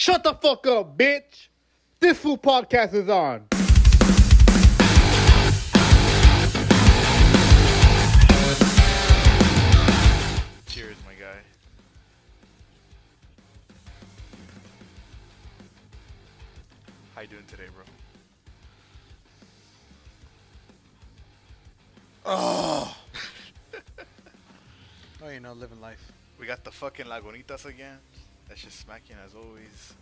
Shut the fuck up, bitch. This Foo podcast is on. Cheers, my guy. How you doing today, bro? Oh, living life. We got the fucking Lagunitas again. That's just smacking as always.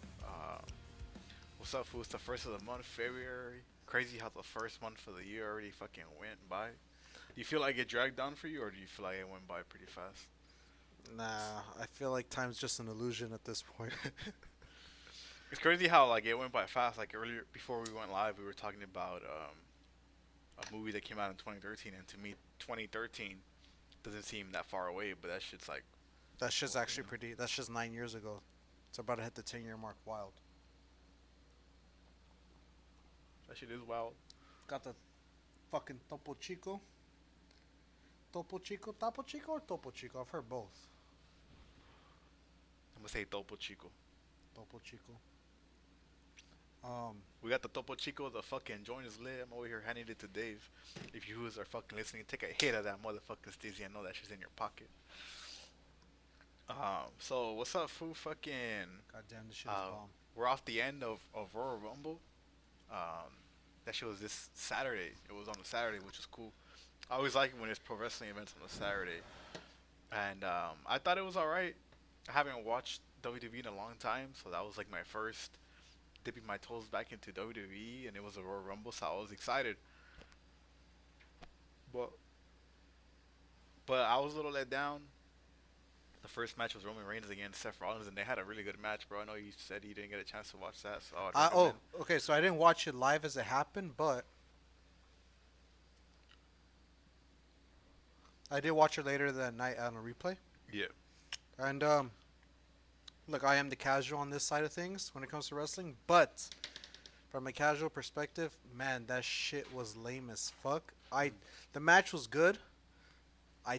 What's up, fool? It's the first of the month, February. Crazy how the first month of the year already fucking went by. Do you feel like it dragged down for you, or do you feel like it went by pretty fast? Nah, I feel like time's just an illusion at this point. It's crazy how like it went by fast. Like earlier, before we went live, we were talking about a movie that came out in 2013, and to me, 2013 doesn't seem that far away, but that shit's like That shit's actually pretty. That's just 9 years ago. It's about to hit the 10-year mark. Wild. that shit is wild. Got the fucking Topo Chico. Topo Chico, Topo Chico, or Topo Chico? I've heard both. I'm gonna say Topo Chico. Topo Chico. We got the Topo Chico, the fucking joint is lit. I'm over here handing it to Dave. If you are fucking listening, take a hit of that motherfucking Stizzy. I know that shit's in your pocket. So what's up, fool? Fucking. Goddamn, this shit is bomb. We're off the end of Royal Rumble. That shit was this Saturday. It was on a Saturday, which is cool. I always like it when there's pro wrestling events on a Saturday. And I thought it was alright. I haven't watched WWE in a long time, so that was like my first dipping my toes back into WWE, and it was a Royal Rumble, so I was excited. But I was a little let down. The first match was Roman Reigns against Seth Rollins, and they had a really good match, bro. I know you said you didn't get a chance to watch that, so I'd recommend. Okay, so I didn't watch it live as it happened, but I did watch it later that night on a replay. Yeah. And look, I am the casual on this side of things when it comes to wrestling, but from a casual perspective, man, that shit was lame as fuck. The match was good. I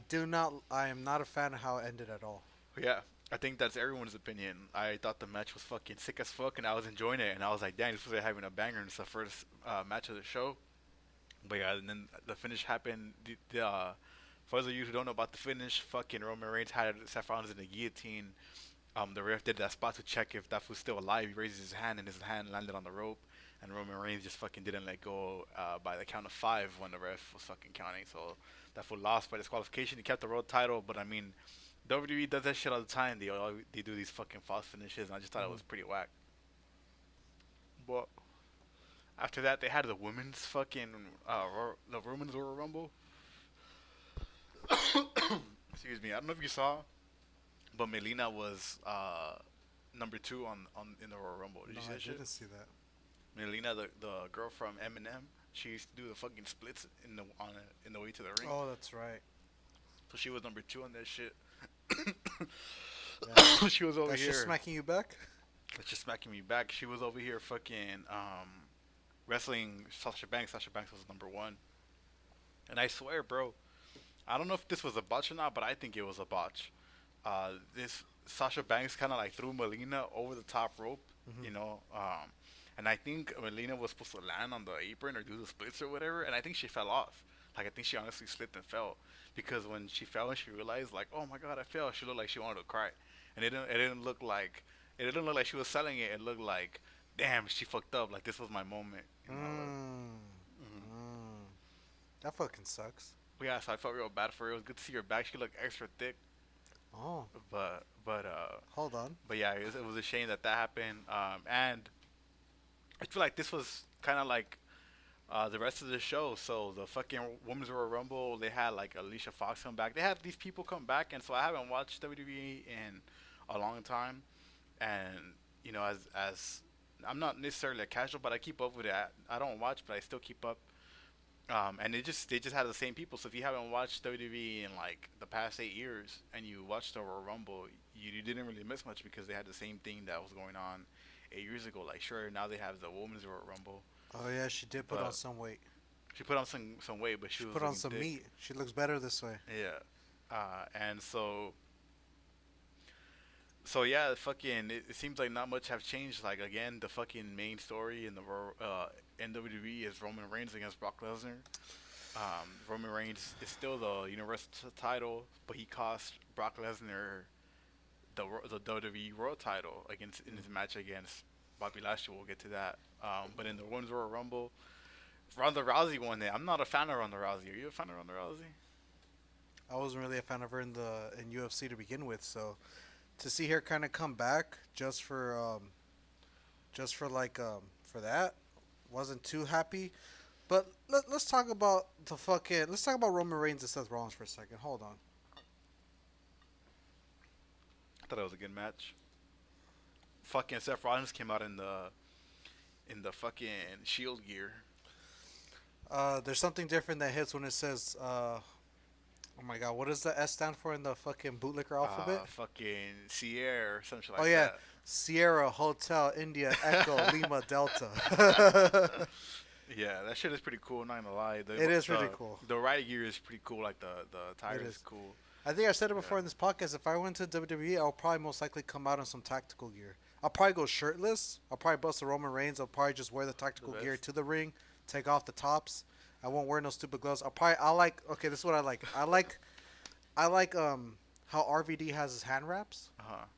am not a fan of how it ended at all. Yeah, I think that's everyone's opinion. I thought the match was fucking sick as fuck, and I was enjoying it, and I was like, damn, this was having a banger, and it's the first match of the show. But yeah, and then the finish happened. For those of you who don't know about the finish, fucking Roman Reigns had Seth Rollins in the guillotine. The ref did that spot to check if that was still alive. He raises his hand, and his hand landed on the rope, and Roman Reigns just fucking didn't let go by the count of 5 when the ref was fucking counting. So that fool lost by disqualification. He kept the world title, but I mean, WWE does that shit all the time. They do these fucking false finishes, and I just thought it was pretty whack. But after that, they had the women's fucking the women's Royal Rumble. Excuse me. I don't know if you saw, but Melina was number 2 in the Royal Rumble. Did you see that shit? I didn't see that. Melina, the girl from Eminem, she used to do the fucking splits in the way to the ring. Oh, that's right. So she was number 2 on that shit. Yeah. She was over That's here. just smacking you back? That's just smacking me back. She was over here fucking wrestling Sasha Banks. Sasha Banks was number 1. And I swear, bro, I don't know if this was a botch or not, but I think it was a botch. This Sasha Banks kind of like threw Melina over the top rope, you know, and I think Melina was supposed to land on the apron or do the splits or whatever, and I think she fell off. Like, I think she honestly slipped and fell, because when she fell and she realized, like, oh my god, I fell, she looked like she wanted to cry. And it didn't look like she was selling it. It looked like, damn, she fucked up. Like, this was my moment. You know, That fucking sucks. yeah, so I felt real bad for her. It was good to see her back. She looked extra thick. Oh. But Hold on. But yeah, it was a shame that happened. And I feel like this was kind of like the rest of the show. So the fucking Women's Royal Rumble, they had like Alicia Fox come back. They had these people come back, and so I haven't watched WWE in a long time. And you know, as I'm not necessarily a casual, but I keep up with it. I don't watch, but I still keep up. And they just had the same people. So if you haven't watched WWE in like the past 8 years and you watched the Royal Rumble, you didn't really miss much, because they had the same thing that was going on 8 years ago. Like, sure, now they have the Women's Royal Rumble. Oh yeah, she did put on some weight. She put on some weight, but she was put on some thick. meat. She looks better this way. Yeah, and so So yeah, fucking. It seems like not much have changed. Like again, the fucking main story in the NWE is Roman Reigns against Brock Lesnar. Roman Reigns is still the Universal title, but he cost Brock Lesnar the WWE World title against in his match against Bobby Lashley. We'll get to that. But in the Women's Royal Rumble, Ronda Rousey won it. I'm not a fan of Ronda Rousey. Are you a fan of Ronda Rousey? I wasn't really a fan of her in UFC to begin with, so to see her kind of come back just for for that, wasn't too happy. But let's talk about let's talk about Roman Reigns and Seth Rollins for a second. Hold on. I thought it was a good match. Fucking Seth Rollins came out in the fucking Shield gear. There's something different that hits when it says, oh my god, what does the S stand for in the fucking bootlicker alphabet? Fucking Sierra or something like Oh yeah, that. Sierra Hotel India Echo Lima Delta. Yeah, that shit is pretty cool. Not gonna lie, It is really cool. The riot gear is pretty cool. Like the tire is is. cool. I think I said it before Yeah. in this podcast. If I went to WWE, I'll probably most likely come out in some tactical gear. I'll probably go shirtless. I'll probably bust a Roman Reigns. I'll probably just wear the tactical The gear vest. to the ring, take off the tops. I won't wear no stupid gloves. I like. Okay, this is what I like. I like how RVD has his hand wraps.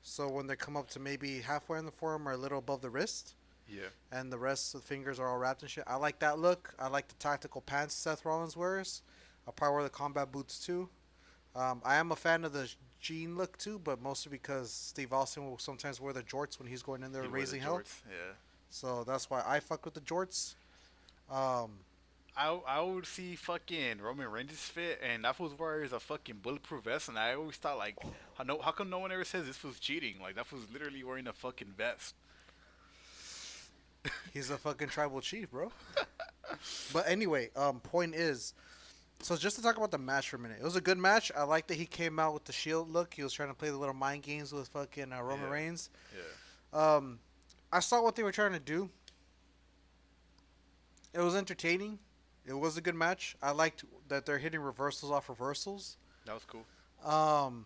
So when they come up to maybe halfway in the forearm or a little above the wrist, Yeah. and the rest of the fingers are all wrapped and shit. I like that look. I like the tactical pants Seth Rollins wears. I'll probably wear the combat boots too. I am a fan of the jean look too, but mostly because Steve Austin will sometimes wear the jorts when he's going in there He wears the raising hell. jorts, yeah. So that's why I fuck with the jorts. Um, I would see fucking Roman Reigns fit, and that fool's wears a fucking bulletproof vest, and I always thought like, how come no one ever says this was cheating? Like that fool's literally wearing a fucking vest. he's a fucking tribal chief, bro. But anyway, point is, so just to talk about the match for a minute, it was a good match. I like that he came out with the Shield look. He was trying to play the little mind games with fucking Roman Yeah. Reigns. Yeah. I saw what they were trying to do. It was entertaining. It was a good match. I liked that they're hitting reversals off reversals. That was cool. Um,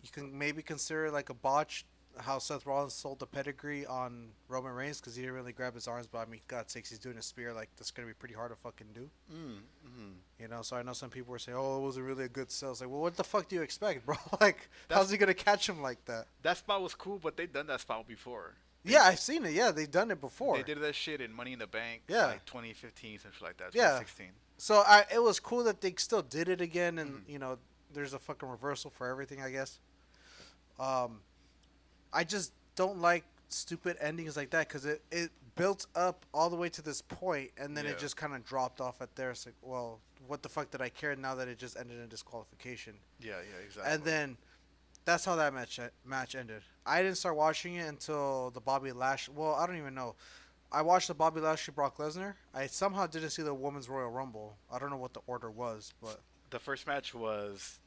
you can maybe consider it like a botch how Seth Rollins sold the pedigree on Roman Reigns because he didn't really grab his arms. But I mean, God's sakes, he's doing a spear. Like, that's going to be pretty hard to fucking do. You know, so I know some people were saying, oh, it wasn't really a good sell. It's like, well, what the fuck do you expect, bro? Like, how's he going to catch him like that? That spot was cool, but they done that spot before. Yeah, I've seen it. Yeah, they've done it before. They did that shit in Money in the Bank, Yeah. like 2015, something like that. Yeah. 2016. So it was cool that they still did it again, and you know, there's a fucking reversal for everything, I guess. I just don't like stupid endings like that because it built up all the way to this point, and then Yeah. it just kind of dropped off at there. It's like, well, what the fuck did I care now that it just ended in disqualification? Yeah, exactly. And then that's how that match ended. I didn't start watching it until the Bobby Lashley. Well, I don't even know. I watched the Bobby Lashley Brock Lesnar. I somehow didn't see the Women's Royal Rumble. I don't know what the order was, but The first match was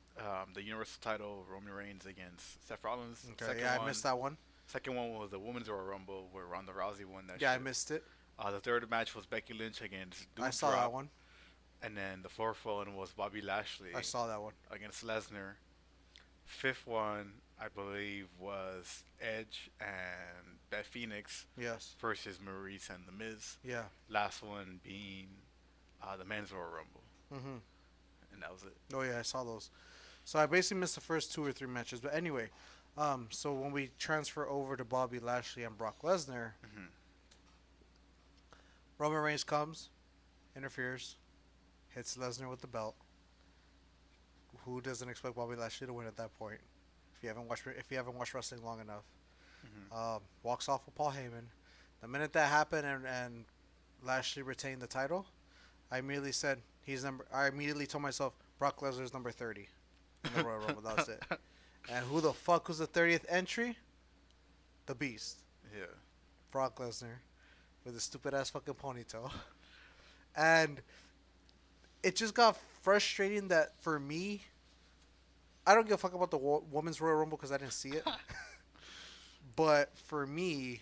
the Universal title, Roman Reigns against Seth Rollins. okay, I missed that one. Second one was the Women's Royal Rumble where Ronda Rousey won that Yeah, I shit. missed it. The third match was Becky Lynch against I saw that one. And then the fourth one was Bobby Lashley I saw that one. against Lesnar. Fifth one, I believe, was Edge and Beth Phoenix Yes. versus Maurice and The Miz. Yeah. Last one being the Men's Royal Rumble. Mm-hmm. And that was it. Oh yeah, I saw those. So I basically missed the first 2 or 3 matches. But anyway, so when we transfer over to Bobby Lashley and Brock Lesnar, Mhm. Roman Reigns comes, interferes, hits Lesnar with the belt. Who doesn't expect Bobby Lashley to win at that point? If you haven't watched wrestling long enough, walks off with Paul Heyman. The minute that happened and Lashley retained the title, I immediately said I immediately told myself Brock Lesnar's number 30 in the Royal Rumble. That was it. And who the fuck was the 30th entry? The Beast, Yeah. Brock Lesnar, with a stupid ass fucking ponytail. And it just got frustrating that for me, I don't give a fuck about the Women's Royal Rumble because I didn't see it. But for me,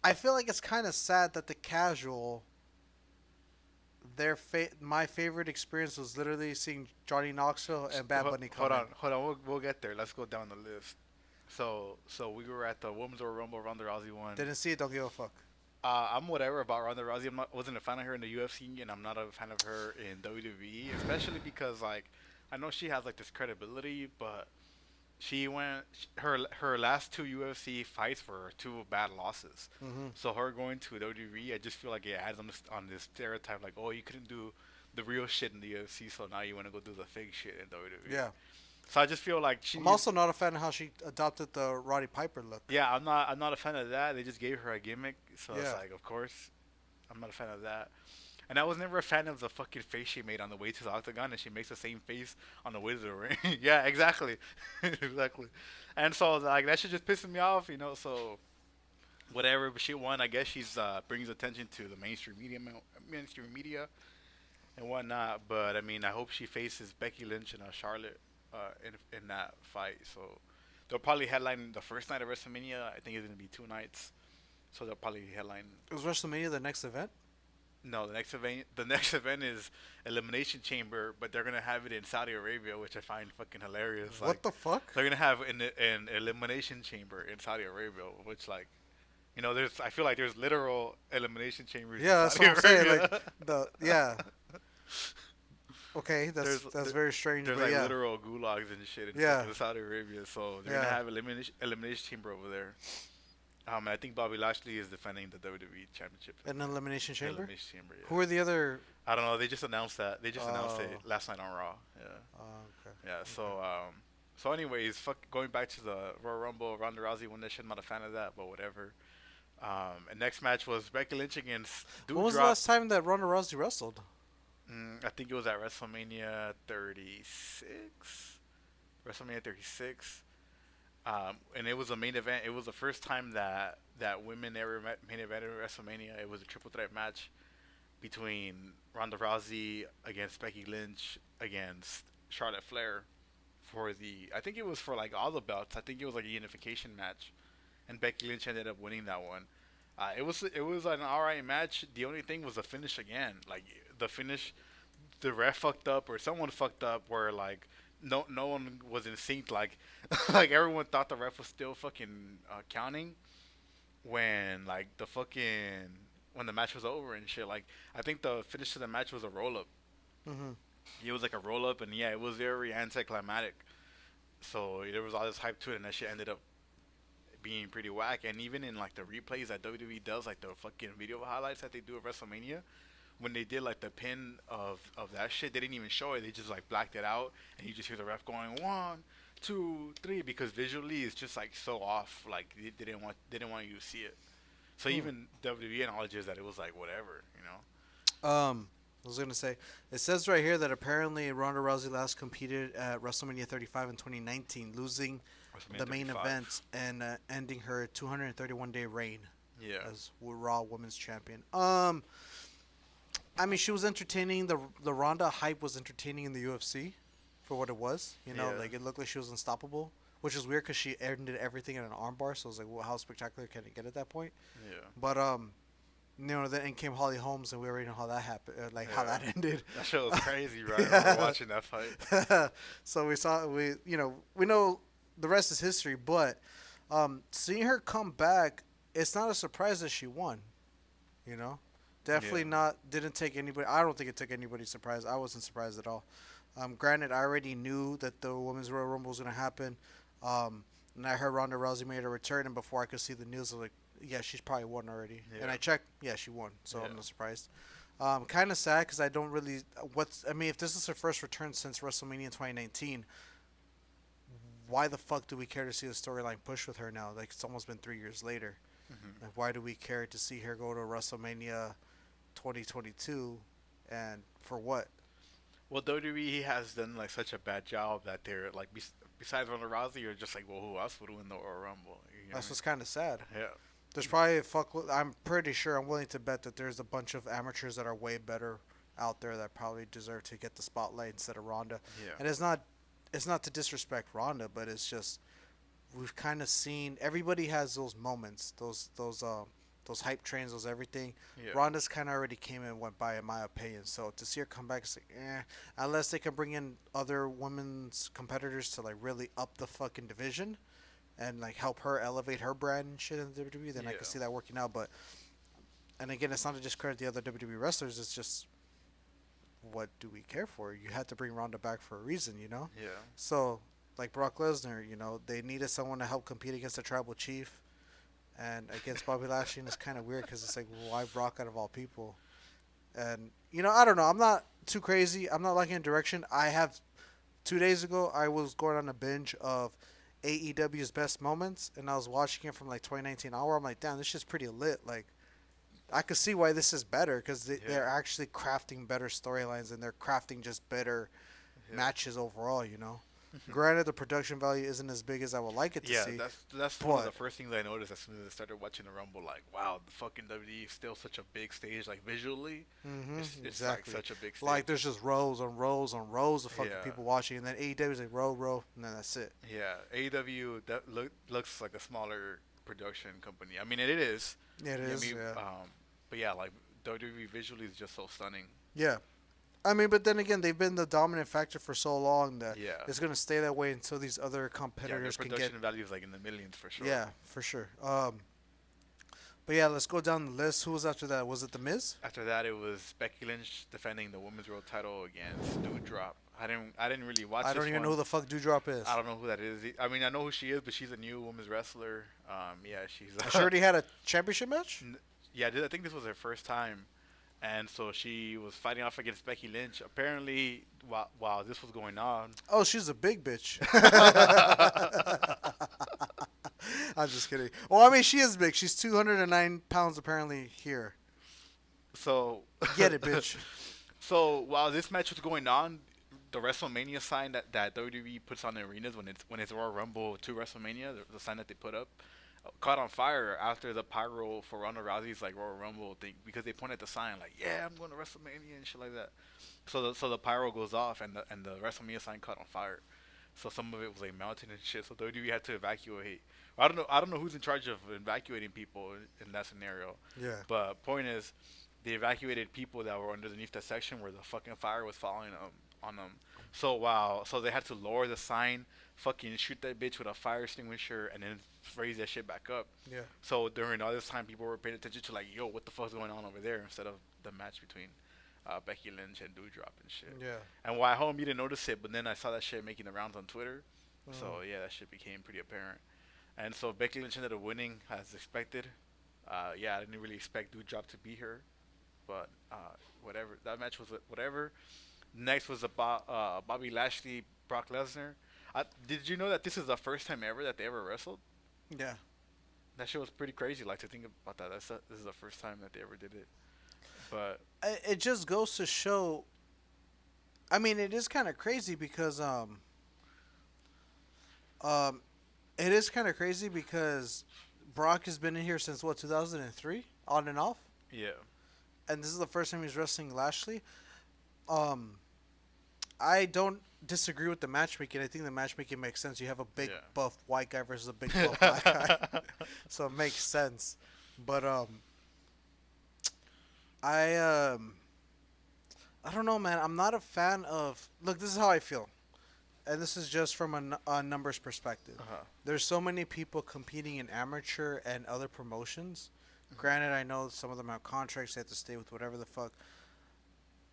I feel like it's kind of sad that the casual my favorite experience was literally seeing Johnny Knoxville and Bad Bunny come Hold on. We'll get there. Let's go down the list. So we were at the Women's Royal Rumble. Ronda Rousey won. Didn't see it. Don't give a fuck. I'm whatever about Ronda Rousey. Wasn't a fan of her in the UFC, and I'm not a fan of her in WWE, especially because like I know she has like this credibility, but she went her last two UFC fights were two bad losses. Mm-hmm. So her going to WWE, I just feel like it adds on this stereotype like, oh, you couldn't do the real shit in the UFC, so now you want to go do the fake shit in WWE. Yeah. So I just feel like I'm also not a fan of how she adopted the Roddy Piper look. Yeah, I'm not a fan of that. They just gave her a gimmick, so it's Yeah. like, of course, I'm not a fan of that. And I was never a fan of the fucking face she made on the way to the octagon, and she makes the same face on the way to the ring. Yeah, exactly, exactly. And so like that shit just pissing me off, you know. So whatever, but she won. I guess she's brings attention to the mainstream media, and whatnot. But I mean, I hope she faces Becky Lynch and Charlotte in that fight. So they'll probably headline the first night of WrestleMania. I think it's gonna be 2 nights, so they'll probably headline. Was WrestleMania the next event? No, the next event is Elimination Chamber, but they're gonna have it in Saudi Arabia, which I find fucking hilarious. What Like, the fuck? they're gonna have an Elimination Chamber in Saudi Arabia, which like, you know, I feel like there's literal elimination chambers. Yeah, in that's Saudi what I'm saying. Arabia. Like Okay, that's There's- very strange, There's but like yeah. literal gulags and shit in Saudi Arabia, so they're Yeah. gonna have elimination chamber over there. And I think Bobby Lashley is defending the WWE Championship. An elimination chamber. Elimination Chamber. Yeah. Who are the other? I don't know. They just announced that. They just announced it Oh. last night on Raw. Yeah. Oh, okay. Yeah. So anyways, going back to the Royal Rumble, Ronda Rousey won that shit. I'm not a fan of that, but whatever. And next match was Becky Lynch against When was the last time that Ronda Rousey wrestled? I think it was at WrestleMania 36. WrestleMania 36. And it was a main event. It was the first time that women ever main evented WrestleMania. It was a triple threat match between Ronda Rousey against Becky Lynch against Charlotte Flair I think it was for like all the belts. I think it was like a unification match, and Becky Lynch ended up winning that one. It was an alright match. The only thing was the finish again. Like the finish, the ref fucked up or someone fucked up where like no one was in sync. Like like everyone thought the ref was still fucking counting when like when the match was over and shit. Like I think the finish of the match was a roll up. Mm-hmm. It was like a roll up, and yeah, it was very anticlimactic. So there was all this hype to it, and that shit ended up being pretty whack. And even in like the replays that WWE does, like the fucking video highlights that they do at WrestleMania, when they did like the pin of that shit, they didn't even show it. They just like blacked it out, and you just hear the ref going 1, 2, 3 because visually it's just like so off. Like they didn't want you to see it. So even WWE acknowledges that it was like whatever, you know. I was gonna say, it says right here that apparently Ronda Rousey last competed at WrestleMania 35 in 2019, losing the main 35. event and ending her 231-day reign Yeah. as Raw Women's Champion. I mean, she was entertaining. The Ronda hype was entertaining in the UFC for what it was. You know, Yeah. like it looked like she was unstoppable, which is weird because she ended everything in an armbar. So I was like, well, how spectacular can it get at that point? Yeah. But you know, then came Holly Holmes, and we already know how that happened, how that ended. That shit was crazy, right? I remember watching that fight. So we know the rest is history. But seeing her come back, it's not a surprise that she won. You know, definitely Yeah. not. Didn't take anybody. I don't think it took anybody surprised. I wasn't surprised at all. Granted, I already knew that the Women's Royal Rumble was gonna happen. And I heard Ronda Rousey made a return, and before I could see the news, I was like, yeah, she's probably won already. Yeah. And I checked, yeah, she won. So Yeah. I'm not surprised. Kind of sad because I don't really. If this is her first return since WrestleMania in 2019, why the fuck do we care to see the storyline push with her now? Like, it's almost been 3 years later. Mhm. Like, why do we care to see her go to WrestleMania 2022, and for what? Well, WWE has done like such a bad job that they're like besides Ronda Rousey, you're just like, well, who else would win the Royal Rumble? You know That's what what's kind of sad. I mean? Yeah. There's probably I'm pretty sure, I'm willing to bet that there's a bunch of amateurs that are way better out there that probably deserve to get the spotlight instead of Ronda. Yeah. And it's not to disrespect Ronda, but it's just we've kind of seen everybody has those moments, those those hype trains, those everything. Yeah. Ronda's kind of already came and went by, in my opinion. So to see her come back, it's like, unless they can bring in other women's competitors to like really up the fucking division, and like help her elevate her brand and shit in the WWE, then I Yeah. can see that working out. But and again, it's not to discredit the other WWE wrestlers. It's just, what do we care for? You had to bring Ronda back for a reason, you know. Yeah. So like Brock Lesnar, you know, they needed someone to help compete against the Tribal Chief, and against Bobby Lashley. And it's kind of weird because it's like, why Brock out of all people? And you know, I don't know. I'm not too crazy. I'm not liking the direction. I have 2 days ago, I was going on a binge of AEW's best moments, and I was watching it from like 2019 hour. I'm like, damn, this shit's pretty lit. Like, I could see why this is better because they're actually crafting better storylines, and they're crafting just better matches overall. You know. Granted, the production value isn't as big as I would like it to see. Yeah, that's one of the first things I noticed as soon as I started watching the Rumble. Like, wow, the fucking WWE is still such a big stage. Like visually, it's Exactly. like such a big stage. Like there's just rows on rows on rows of fucking Yeah. people watching, and then AEW is like row, and then that's it. Yeah, AEW looks like a smaller production company. I mean, it is. Yeah, it You know is. what I mean? Yeah. But yeah, like WWE visually is just so stunning. Yeah. I mean, but then again, they've been the dominant factor for so long that Yeah. it's gonna stay that way until these other Yeah, their competitors can production get. value is like in the millions for sure. Yeah, for sure. But yeah, let's go down the list. Who was after that? Was it The Miz? After that, it was Becky Lynch defending the women's world title against Doudrop. I didn't really watch. I don't this even one. know who the fuck Doudrop is. I don't know who that is. I mean, I know who she is, but she's a new women's wrestler. Yeah, she's. She already had a championship match. Yeah, I think this was her first time, and so she was fighting off against Becky Lynch. Apparently, while this was going on, Oh, she's a big bitch. I'm just kidding. Well, I mean, she is big. She's 209 pounds apparently here. so Get it, bitch. So while this match was going on, the WrestleMania sign that WWE puts on the arenas when it's Royal Rumble to WrestleMania, the sign that they put up, caught on fire after the pyro for Ronda Rousey's like Royal Rumble thing, because they pointed at the sign like, yeah, I'm going to WrestleMania and shit like that. So the pyro goes off and the WrestleMania sign caught on fire. So some of it was like melting and shit. So WWE had to evacuate. I don't know who's in charge of evacuating people in that scenario. Yeah. But point is, they evacuated people that were underneath the section where the fucking fire was falling on them. So they had to lower the sign, fucking shoot that bitch with a fire extinguisher, and then raise that shit back up. Yeah. So during all this time, people were paying attention to like, yo, what the fuck's going on over there, instead of the match between Becky Lynch and Doudrop and shit. Yeah. And why home you didn't notice it, but then I saw that shit making the rounds on Twitter. So yeah, that shit became pretty apparent. And so Becky Lynch ended up winning as expected. Yeah, I didn't really expect Doudrop to be her, but whatever. That match was whatever. Next was Bobby Lashley, Brock Lesnar. Did you know that this is the first time ever that they ever wrestled? Yeah. That shit was pretty crazy. Like, to think about that. This is the first time that they ever did it. But It just goes to show. I mean, it is kind of crazy because it is kind of crazy because Brock has been in here since what, 2003, on and off, yeah, and this is the first time he's wrestling Lashley. I don't disagree with the matchmaking. I think the matchmaking makes sense. You have a big buff white guy versus a big buff black guy, so it makes sense. But I don't know, man. I'm not a fan of. Look, this is how I feel, and this is just from a numbers perspective. There's so many people competing in amateur and other promotions. Granted, I know some of them have contracts; they have to stay with whatever the fuck.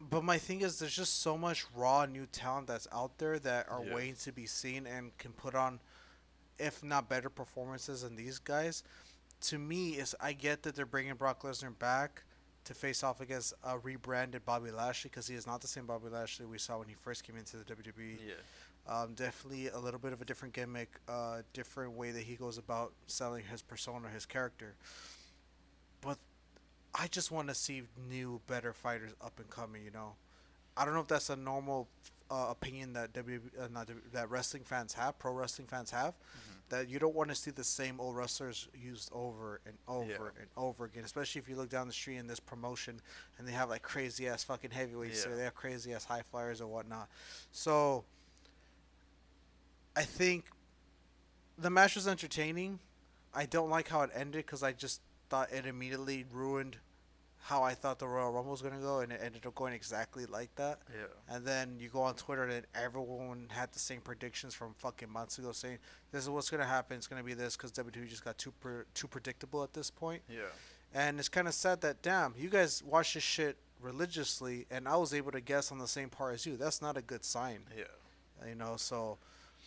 But my thing is, there's just so much raw new talent that's out there that are waiting to be seen and can put on, if not better performances than these guys. To me, I get that they're bringing Brock Lesnar back to face off against a rebranded Bobby Lashley, because he is not the same Bobby Lashley we saw when he first came into the WWE. yeah, Definitely a little bit of a different gimmick, different way that he goes about selling his persona, his character. But I just want to see new, better fighters up and coming. You know, I don't know if that's a normal opinion that that wrestling fans have, pro wrestling fans have, that you don't want to see the same old wrestlers used over and over and over again. Especially if you look down the street in this promotion and they have like crazy ass fucking heavyweights, or they have crazy ass high flyers or whatnot. So I think the match was entertaining. I don't like how it ended because I just thought it immediately ruined how I thought the Royal Rumble was gonna go, and it ended up going exactly like that. Yeah. And then you go on Twitter, and everyone had the same predictions from fucking months ago, saying this is what's gonna happen. It's gonna be this because WWE just got too predictable at this point. Yeah. And it's kind of sad that damn, you guys watch this shit religiously, and I was able to guess on the same part as you. That's not a good sign, Yeah. you know. So,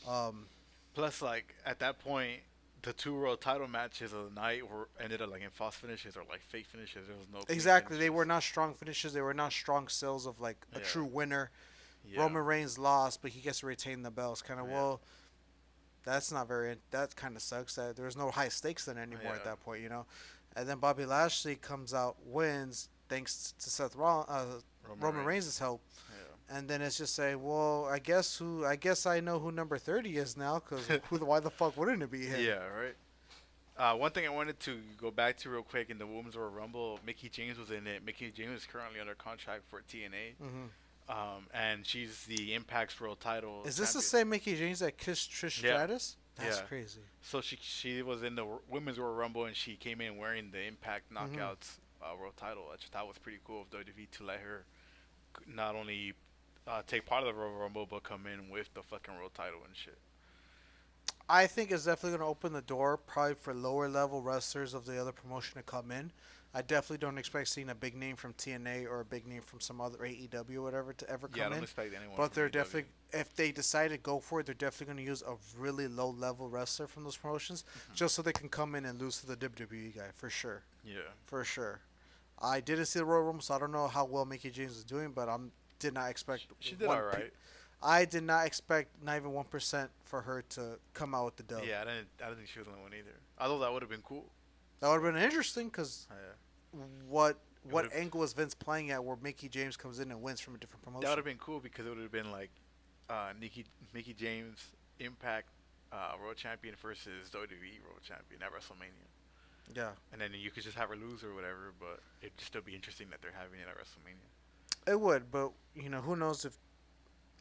um, Plus, like at that point, the two world title matches of the night were ended up like in false finishes or like fake finishes. There was no clean exactly, they finishes. were not strong finishes. They were not strong sales of like a Yeah. true winner. Yeah. Roman Reigns lost, but he gets to retain the belts. Kind of Yeah. well, that's not very. That kind of sucks. That there's no high stakes then anymore at Yeah. that point, you know. And then Bobby Lashley comes out, wins thanks to Seth Rollins, Roman Reigns' help. Yeah. And then it's just say, well, I guess I know who number 30 is now, because why the fuck wouldn't it be him? Yeah. Right. One thing I wanted to go back to real quick in the Women's Royal Rumble, Mickie James was in it. Mickie James is currently under contract for TNA, and she's the Impact's World Title. Is this the champion. same Mickey James that kissed Trish Yeah. Stratus? That's Yeah. crazy. So she was in the Women's Royal Rumble and she came in wearing the Impact Knockouts World Title. Which I thought was pretty cool of WWE to let her not only take part of the Royal Rumble but come in with the fucking World Title and shit. I think it's definitely going to open the door probably for lower level wrestlers of the other promotion to come in. I definitely don't expect seeing a big name from TNA or a big name from some other AEW or whatever to ever Yeah, I come don't in. expect anyone. But from they're AEW. definitely, if they decide to go for it, they're definitely going to use a really low level wrestler from those promotions just so they can come in and lose to the WWE guy for sure. Yeah. For sure. I didn't see the Royal Rumble, so I don't know how well Mickie James is doing, but did not expect. She did alright. I did not expect not even 1% for her to come out with the dub. Yeah, I didn't think she was the one either. Although that would have been cool. That would have been interesting because Yeah. what would've- angle is Vince playing at where Mickie James comes in and wins from a different promotion? That would have been cool because it would have been like Mickie James Impact World Champion versus WWE World Champion at WrestleMania. Yeah. And then you could just have her lose or whatever, but it'd still be interesting that they're having it at WrestleMania. It would, but who knows if.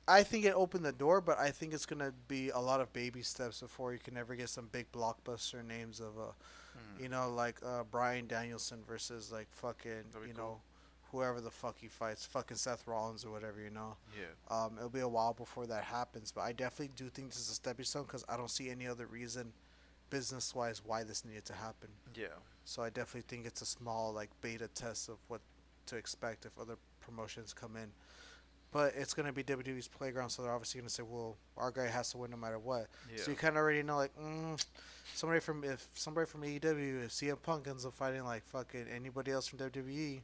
I think it opened the door, but I think it's gonna be a lot of baby steps before you can ever get some big blockbuster names of like Bryan Danielson versus like fucking That'd be cool. whoever the fuck he fights, fucking Seth Rollins or whatever, Yeah. It'll be a while before that happens, but I definitely do think this is a stepping stone because I don't see any other reason, business wise, why this needed to happen. Yeah. So I definitely think it's a small like beta test of what to expect if other promotions come in. But it's going to be WWE's playground, so they're obviously going to say, well, our guy has to win no matter what. Yeah. So you kind of already know, like, somebody from AEW, if CM Punk ends up fighting, like, fucking anybody else from WWE,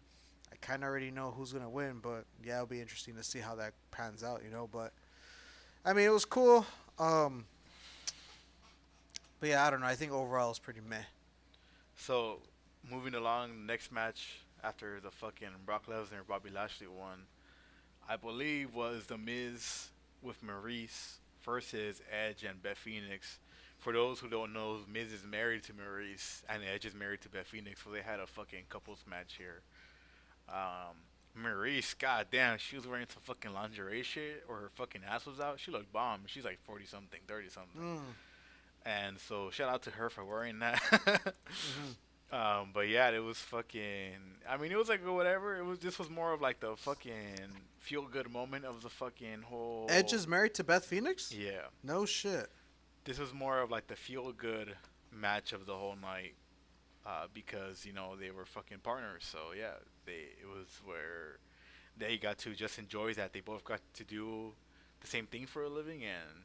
I kind of already know who's going to win. But, yeah, it'll be interesting to see how that pans out, But, I mean, it was cool. But, yeah, I don't know. I think overall it's pretty meh. So, moving along, next match after the fucking Brock Lesnar Bobby Lashley won, I believe was The Miz with Maurice versus Edge and Beth Phoenix. For those who don't know, Miz is married to Maurice and Edge is married to Beth Phoenix, so they had a fucking couples match here. Maurice, goddamn, she was wearing some fucking lingerie shit, or her fucking ass was out. She looked bomb. She's like 40 something, 30 something. And so shout out to her for wearing that. But yeah, it was fucking. I mean, it was like whatever. This was more of like the fucking feel good moment of the fucking whole. Edge is married to Beth Phoenix? Yeah. No shit. This was more of like the feel good match of the whole night, because they were fucking partners. So yeah, it was where they got to just enjoy that. They both got to do the same thing for a living, and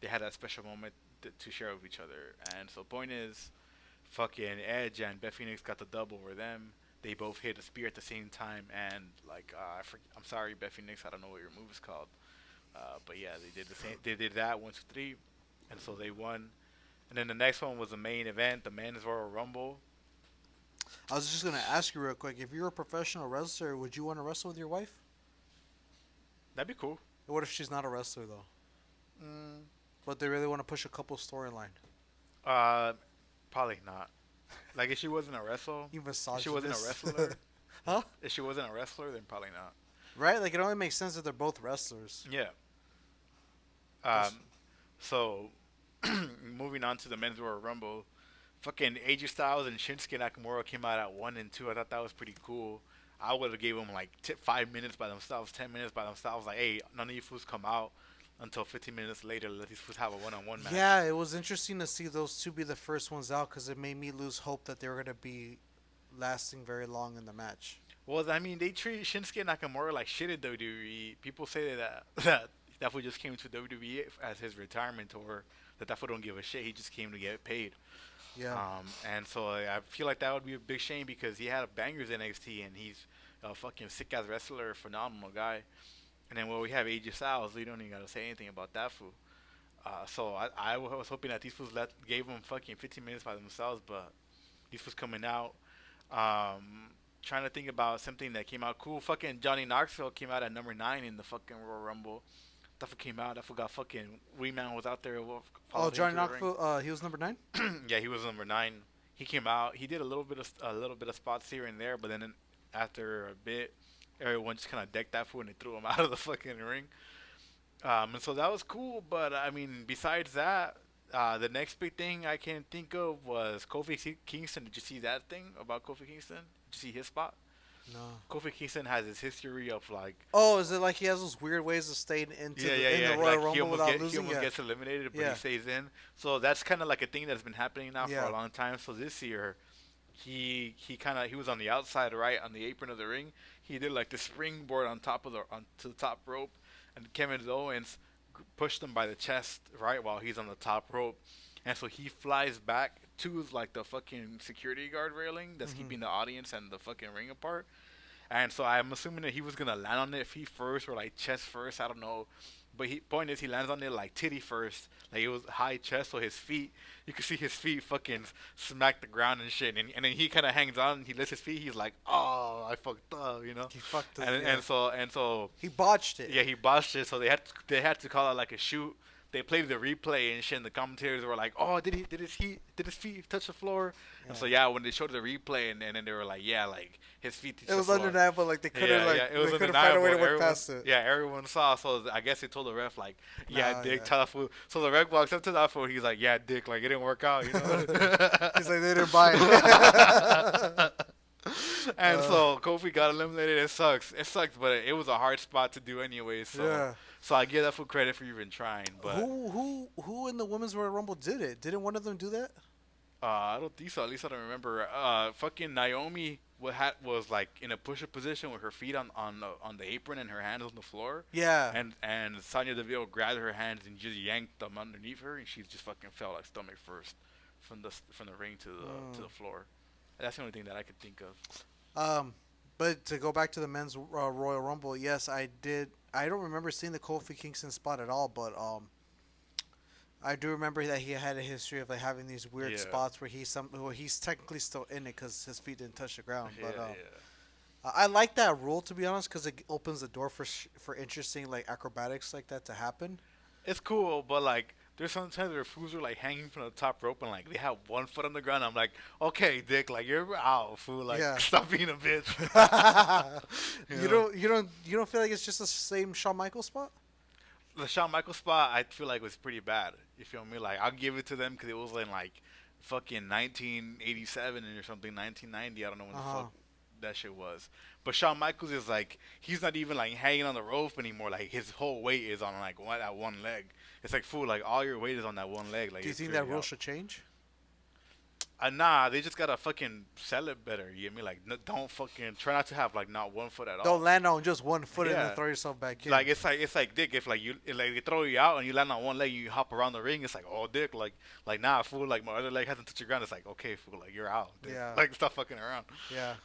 they had that special moment to share with each other. And so point is, fucking Edge and Beth Phoenix got the dub over them. They both hit a spear at the same time, and I'm sorry, Beth Phoenix, I don't know what your move is called, but yeah, they did the same. They did that 1, 2, 3, and so they won. And then the next one was the main event, the Men's Royal Rumble. I was just going to ask you real quick, if you were a professional wrestler, would you want to wrestle with your wife? That'd be cool. What if she's not a wrestler, though? But they really want to push a couple storyline. Probably not. Like if she wasn't a wrestler, You if she wasn't a misogynist. wrestler, Huh? if she wasn't a wrestler, then probably not. Right? Like, it only makes sense that they're both wrestlers. Yeah. So moving on to the Men's Royal Rumble, Fucking AJ Styles and Shinsuke Nakamura came out at 1 and 2. I thought that was pretty cool. I would have gave them like 5 minutes by themselves, 10 minutes by themselves. Like, hey, none of you fools come out until 15 minutes later. Let these fools have a one-on-one match. Yeah, it was interesting to see those two be the first ones out because it made me lose hope that they were gonna be lasting very long in the match. Well, I mean, they treat Shinsuke Nakamura like shit at WWE. People say that fool just came to WWE as his retirement tour. That fool don't give a shit. He just came to get paid. Yeah. And so I feel like that would be a big shame because he had bangers in NXT and he's a fucking sick ass wrestler, phenomenal guy. And then when we have AJ Styles, we don't even gotta say anything about that fool. So I was hoping that these fools gave them fucking 15 minutes by themselves, but these fools coming out. Trying to think about something that came out cool. Fucking Johnny Knoxville came out at number 9 in the fucking Royal Rumble. That fool came out. That fool got fucking Wee Man was out there. Oh, Johnny Knoxville. He was number 9. Yeah, he was number 9. He came out. He did a little bit of spots here and there, but then after a bit, everyone just kind of decked that fool and they threw him out of the fucking ring. And so that was cool. But I mean, besides that, the next big thing I can think of was Kofi Kingston. Did you see that thing about Kofi Kingston? Did you see his spot? No. Kofi Kingston has his history of like. Oh, is it like he has those weird ways of staying in the Royal Like Rumble without losing? He almost gets eliminated, but Yeah. he stays in. So that's kind of like a thing that's been happening now Yeah. for a long time. So this year, he was on the outside, right on the apron of the ring. He did like the springboard onto the top rope, and Kevin Owens pushed him by the chest right while he's on the top rope, and so he flies back to like the fucking security guard railing that's keeping the audience and the fucking ring apart. And so I'm assuming that he was gonna land on it feet first or like chest first. I don't know. But point is, he lands on it like titty first. Like it was high chest, so his feet, you could see his feet fucking smack the ground and shit. And then he kind of hangs on. He lifts his feet. He's like, oh, I fucked up, you know. He fucked up. And so He botched it. yeah, he botched it. So they had to call it like a shoot. They played the replay and shit, and the commentators were like, "Oh, did his feet touch the floor?" Yeah. And so yeah, when they showed the replay, and then they were like, "Yeah, like his feet touched It was the floor." undeniable. Like they couldn't it was they couldn't find a way to work Everyone- past it. Yeah, everyone saw. So I guess they told the ref like, "Yeah, Nah, Dick, yeah. tell that fool." So the ref walks up to that fool. He's like, "Yeah, Dick, like it didn't work out, you know." He's like they didn't buy it. And so Kofi got eliminated. It sucks. It sucks, but it was a hard spot to do anyway. So Yeah. so I give that fool credit for even trying. But Who in the women's Royal Rumble did it? Didn't one of them do that? I don't think so. At least I don't remember. Fucking Naomi was like in a push-up position with her feet on the apron and her hands on the floor. Yeah. And Sonya Deville grabbed her hands and just yanked them underneath her, and she just fucking fell like stomach first from the ring to the floor. That's the only thing that I could think of. But to go back to the men's Royal Rumble, yes, I did. I don't remember seeing the Kofi Kingston spot at all, but I do remember that he had a history of like having these weird Yeah. spots where he's technically still in it because his feet didn't touch the ground. Yeah, But I like that rule, to be honest, because it opens the door for interesting like acrobatics like that to happen. It's cool, but like there's sometimes where fools are like hanging from the top rope and like they have one foot on the ground. I'm like, okay, Dick, like you're out, fool. Like Yeah. stop being a bitch. You don't feel like it's just the same Shawn Michaels spot? The Shawn Michaels spot, I feel like was pretty bad. You feel me? Like I'll give it to them because it was in like fucking 1987 or something, 1990. I don't know when the fuck that shit was. But Shawn Michaels is like he's not even like hanging on the rope anymore. Like his whole weight is on like that one leg. It's like fool, like all your weight is on that one leg. Like Do you it's think that really rule out. should change? Nah, they just gotta fucking sell it better. You get me? Like don't fucking try not to have like not one foot at all. Don't land on just one foot and Yeah. then throw yourself back in. Like it's like Dick. If like they throw you out and you land on one leg, you hop around the ring. It's like oh Dick, like nah fool. Like my other leg hasn't touched the ground. It's like okay fool, like you're out. Dick. Yeah. Like stop fucking around. Yeah.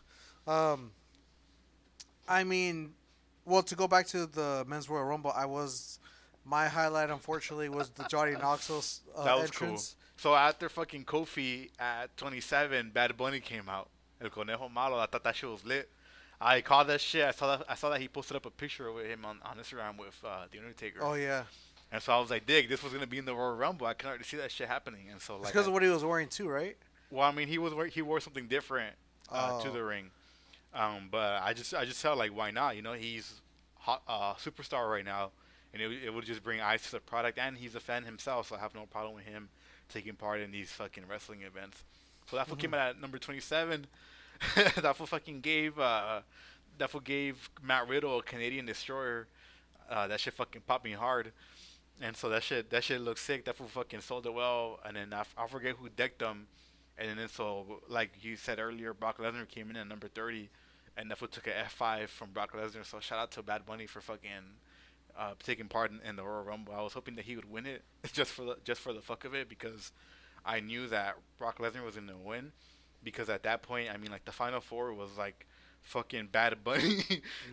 I mean, well, to go back to the men's Royal Rumble, my highlight, unfortunately, was the Johnny Knoxville That was entrance. cool. So after fucking Kofi at 27, Bad Bunny came out. El Conejo Malo. I thought that shit was lit. I called that shit. I saw that he posted up a picture with him on Instagram with the Undertaker. Oh yeah, And so I was like, dig, this was gonna be in the Royal Rumble. I can already see that shit happening. And so it's like, because of what he was wearing too, right? well, I mean, he wore something different to the ring. But I just felt like why not? You know, he's hot superstar right now, and it would just bring eyes to the product. And he's a fan himself, so I have no problem with him taking part in these fucking wrestling events. So that fool Mhm. came out at number 27. that fool fucking gave that fool gave Matt Riddle a Canadian Destroyer. That shit fucking popped me hard. And so that shit looks sick. That fool fucking sold it well. And then I forget who decked them. And then so like you said earlier, Brock Lesnar came in at number 30, and that fool took a F5 from Brock Lesnar. So shout out to Bad Bunny for fucking taking part in the Royal Rumble. I was hoping that he would win it just for the fuck of it, because I knew that Brock Lesnar was gonna win. Because at that point, I mean, like the final four was like fucking Bad Bunny,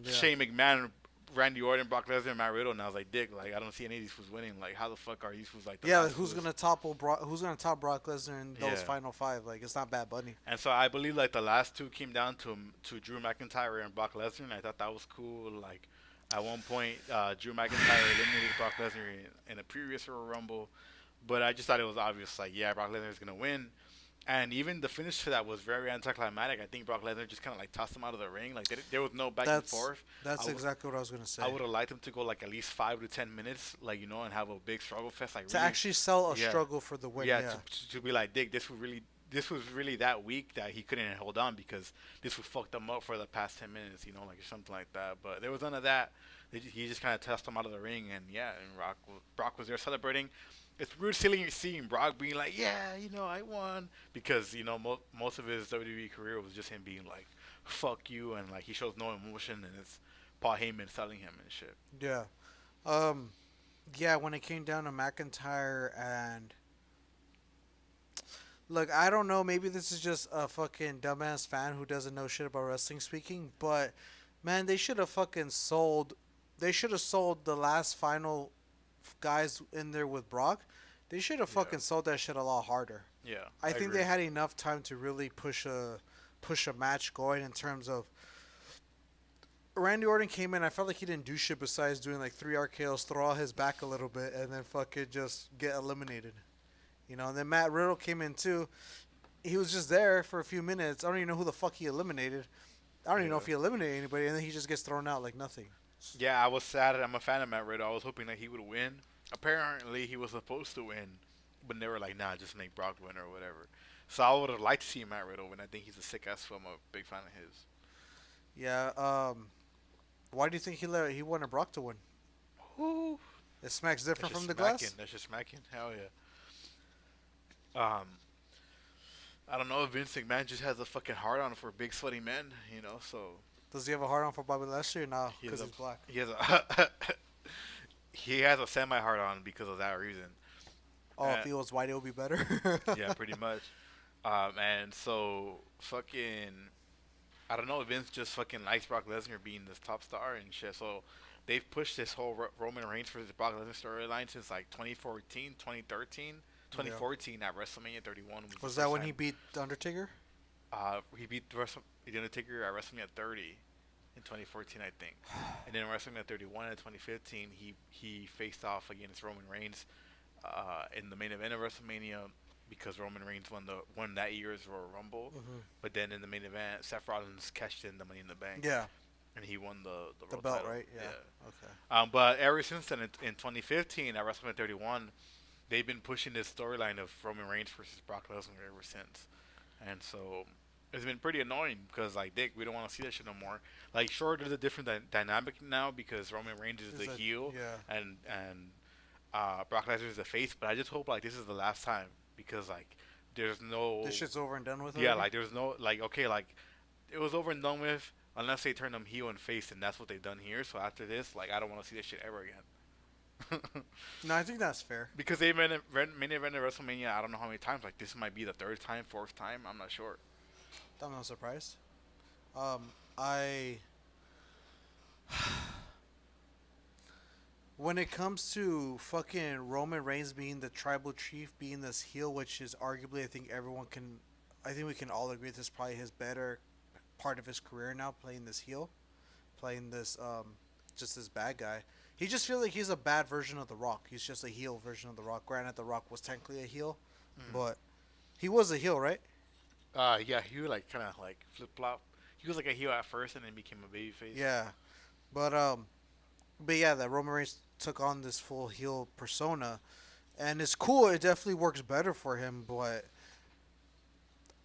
Yeah. Shane McMahon, Randy Orton, Brock Lesnar, and Matt Riddle, and I was like, dick, like I don't see any of these fools winning. Like, how the fuck are these fools like the Yeah, last who's fools? gonna topple Brock? Who's gonna top Brock Lesnar in those Yeah. final five? Like, it's not Bad Bunny. And so I believe like the last two came down to Drew McIntyre and Brock Lesnar, and I thought that was cool. Like at one point, Drew McIntyre eliminated Brock Lesnar in a previous Royal Rumble, but I just thought it was obvious. Like, yeah, Brock Lesnar is gonna win. And even the finish to that was very anticlimactic. I think Brock Lesnar just kind of like tossed him out of the ring. Like there was no back and That's forth. that's I would- exactly what I was gonna say. I would have liked him to go like at least 5 to 10 minutes, like and have a big struggle fest. Like To really, actually sell a yeah. struggle for the win. yeah, Yeah, to be like, Dick, this was really that weak that he couldn't hold on, because this would fucked him up for the past 10 minutes, like or something like that. But there was none of that. He just kind of tossed him out of the ring, and yeah, and Brock was there celebrating. It's weird seeing Brock being like, yeah, I won, because most of his WWE career was just him being like, fuck you, and like he shows no emotion, and it's Paul Heyman selling him and shit. yeah. Um, yeah. When it came down to McIntyre and look, I don't know. Maybe this is just a fucking dumbass fan who doesn't know shit about wrestling speaking, but man, they should have fucking sold. They should have sold the last final guys in there with Brock. They should have Yeah. fucking sold that shit a lot harder. Yeah, I think agree. they had enough time to really push a match going in terms of Randy Orton came in. I felt like he didn't do shit besides doing like 3 RKO's, throw out his back a little bit, and then fucking just get eliminated. And then Matt Riddle came in too. He was just there for a few minutes. I don't even know who the fuck he eliminated. I don't even know if he eliminated anybody, and then he just gets thrown out like nothing. Yeah, I was sad. I'm a fan of Matt Riddle. I was hoping that he would win. Apparently, he was supposed to win, but they were like, nah, just make Brock win or whatever. So I would have liked to see Matt Riddle win. I think he's a sick ass fool. I'm a big fan of his. Yeah. Why do you think he wanted Brock to win? Woo. It smacks That's different just from the smacking. glass. That's just smacking. Hell yeah. I don't know if Vince McMahon just has a fucking hard on for big sweaty men, so Does he have a hard on for Bobby Lashley or not? he has Because he's black. he has a he has a semi hard on because of that reason. Oh, if he was white, it would be better. Yeah, pretty much. And so fucking, I don't know. Vince just fucking likes Brock Lesnar being this top star and shit. So they've pushed this whole Roman Reigns versus Brock Lesnar storyline since like 2014, 2013, 2014 at WrestleMania 31. Was the that first when he time. beat The Undertaker? He beat the Undertaker at WrestleMania 30 in 2014, I think. And then WrestleMania 31 in 2015, he faced off against Roman Reigns in the main event of WrestleMania, because Roman Reigns won that year's Royal Rumble. Mm-hmm. But then in the main event, Seth Rollins cashed in the Money in the Bank. Yeah, And he won the the World belt, title. right? Yeah. Okay. But ever since then, in 2015 at WrestleMania 31, they've been pushing this storyline of Roman Reigns versus Brock Lesnar ever since. And so it's been pretty annoying, because like, Dick, we don't want to see that shit no more. Like, sure, there's a different dynamic now because Roman Reigns is the heel, Yeah. and Brock Lesnar is the face. But I just hope like this is the last time, because like there's no This shit's over and done with. yeah, already? like there's no like, okay, like it was over and done with, unless they turn them heel and face, and that's what they've done here. So after this, like, I don't want to see this shit ever again. No, I think that's fair. Because they've been main event of WrestleMania, I don't know how many times. Like, this might be the third time, fourth time. I'm not sure. I'm not surprised. I when it comes to fucking Roman Reigns being the tribal chief, being this heel, which is arguably, I think we can all agree this is probably his better part of his career now, playing this heel, playing this just this bad guy. He just feels like he's a bad version of The Rock. He's just a heel version of The Rock. Granted, The Rock was technically a heel, but he was a heel, right? Yeah, he would like kind of like flip flop. He was like a heel at first, and then became a babyface. Yeah, but yeah, that Roman Reigns took on this full heel persona, and it's cool. It definitely works better for him, but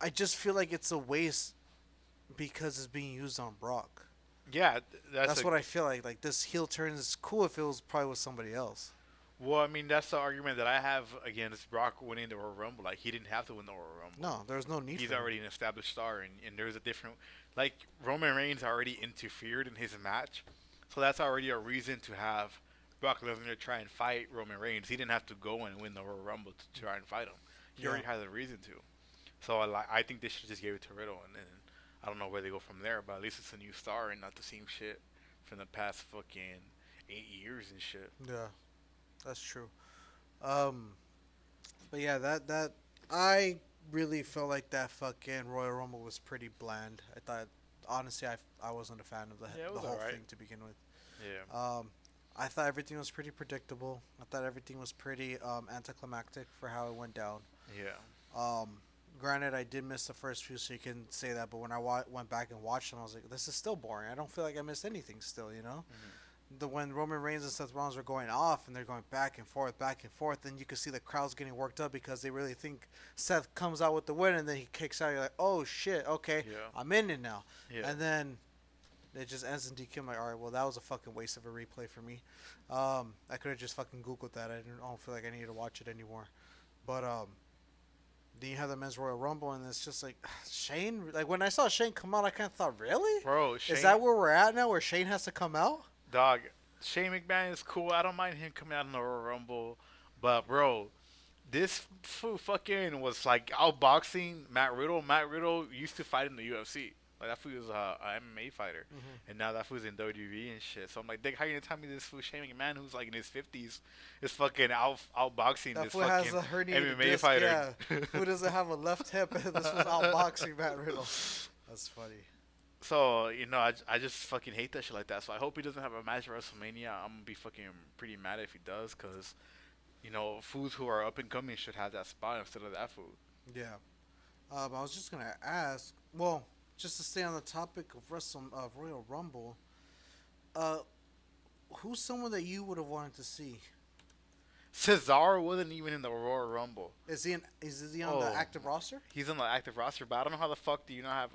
I just feel like it's a waste because it's being used on Brock. Yeah, That's what I feel like. Like this heel turn is cool if it was probably with somebody else. well, I mean, that's the argument that I have against Brock winning the Royal Rumble. Like, he didn't have to win the Royal Rumble. No, there's no need. He's for him. already an established star, and there's a different, like, Roman Reigns already interfered in his match, so that's already a reason to have Brock Lesnar try and fight Roman Reigns. He didn't have to go and win the Royal Rumble to try and fight him. He Yeah. already has a reason to. So I think they should just give it to Riddle, and then I don't know where they go from there, but at least it's a new star and not the same shit from the past fucking 8 years and shit. Yeah, that's true. Um, but yeah, that I really felt like that fucking Royal Rumble was pretty bland. I thought honestly, I wasn't a fan of Yeah, it the was whole alright. thing to begin with. Yeah. I thought everything was pretty predictable. I thought everything was pretty anticlimactic for how it went down. Yeah. Granted, I did miss the first few, so you can say that. But when I went back and watched them, I was like, this is still boring. I don't feel like I missed anything still, you know? When Roman Reigns and Seth Rollins were going off and they're going back and forth, then you could see the crowds getting worked up because they really think Seth comes out with the win and then he kicks out. You're like, oh shit, okay, Yeah. I'm in it now. Yeah. And then it just ends in DQ. I'm like, all right, well, that was a fucking waste of a replay for me. I could have just fucking Googled that. I don't feel like I need to watch it anymore. But then you have the Men's Royal Rumble, and it's just like, Shane. Like, when I saw Shane come out, I kind of thought, really? Bro, Shane, Is that where we're at now, where Shane has to come out? dog, Shane McMahon is cool. I don't mind him coming out in the Royal Rumble, but bro, this fool fucking was like outboxing Matt Riddle. Matt Riddle used to fight in the UFC. Like, that fool was a MMA fighter, and now that fool's in WWE and shit. So I'm like, Dick, how you gonna tell me this fool Shane McMahon, who's like in his 50s, is fucking outboxing That this fool has fucking a herniated MMA disc, fighter? yeah. Who doesn't have a left hip? This was outboxing Matt Riddle. That's funny. So, I just fucking hate that shit like that. So I hope he doesn't have a match at WrestleMania. I'm gonna be fucking pretty mad if he does, cause fools who are up and coming should have that spot instead of that fool. Yeah. I was just gonna ask. Well, just to stay on the topic of Royal Rumble. Who's someone that you would have wanted to see? Cesaro wasn't even in the Royal Rumble. Is he on the active roster? He's on the active roster, but I don't know how the fuck do you not have.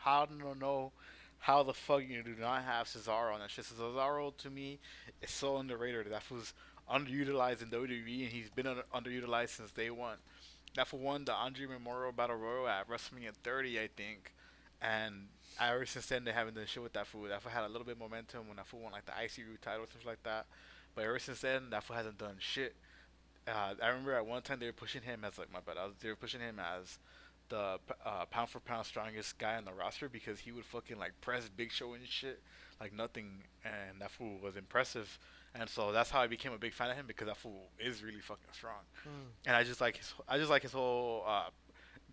I don't know how the fuck you do not have Cesaro on that shit. Cesaro to me is so underrated. That was underutilized in WWE, and he's been underutilized since day one. That for won the Andre Memorial Battle Royal at WrestleMania 30, I think, and ever since then they haven't done shit with that fool. That fool had a little bit of momentum when that fool won like the ICU title, things like that. But ever since then, that fool hasn't done shit. I remember at one time they were pushing him as they were pushing him as the pound for pound strongest guy on the roster because he would fucking like press Big Show and shit like nothing, and that fool was impressive. And so that's how I became a big fan of him because that fool is really fucking strong. And I just like his whole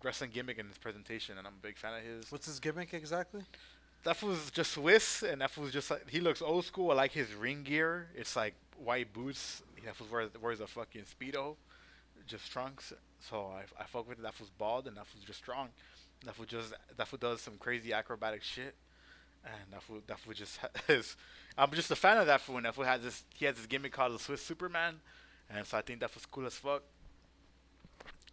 wrestling gimmick and his presentation, and I'm a big fan of his. What's his gimmick exactly? That fool's just Swiss, and that fool's just like, he looks old school. I like his ring gear. It's like white boots. That fool wears a fucking Speedo, just trunks. So I fuck with it. That fool's bald, and that fool's just strong. That fool does some crazy acrobatic shit, and that fool just is. I'm just a fan of that fool. And that fool has this gimmick called the Swiss Superman, and so I think that fool's cool as fuck.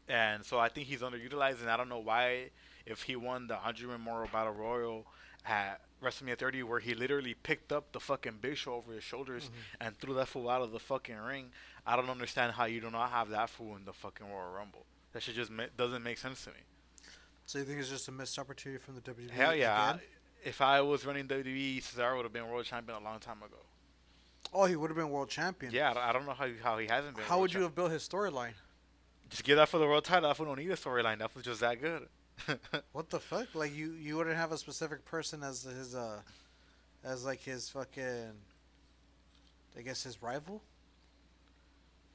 And so I think he's underutilized, and I don't know why. If he won the Andre Memorial Battle Royal at WrestleMania 30, where he literally picked up the fucking Big Show over his shoulders and threw that fool out of the fucking ring, I don't understand how you do not have that fool in the fucking Royal Rumble. That shit just doesn't make sense to me. So you think it's just a missed opportunity from the WWE? Hell yeah. Again? If I was running WWE, Cesaro would have been world champion a long time ago. Oh, he would have been world champion. Yeah, I don't know how he hasn't been. How would you have built his storyline? Just give that for the world title. That fool don't need a storyline. That fool's just that good. What the fuck? Like you wouldn't have a specific person as his as like his fucking, I guess, his rival.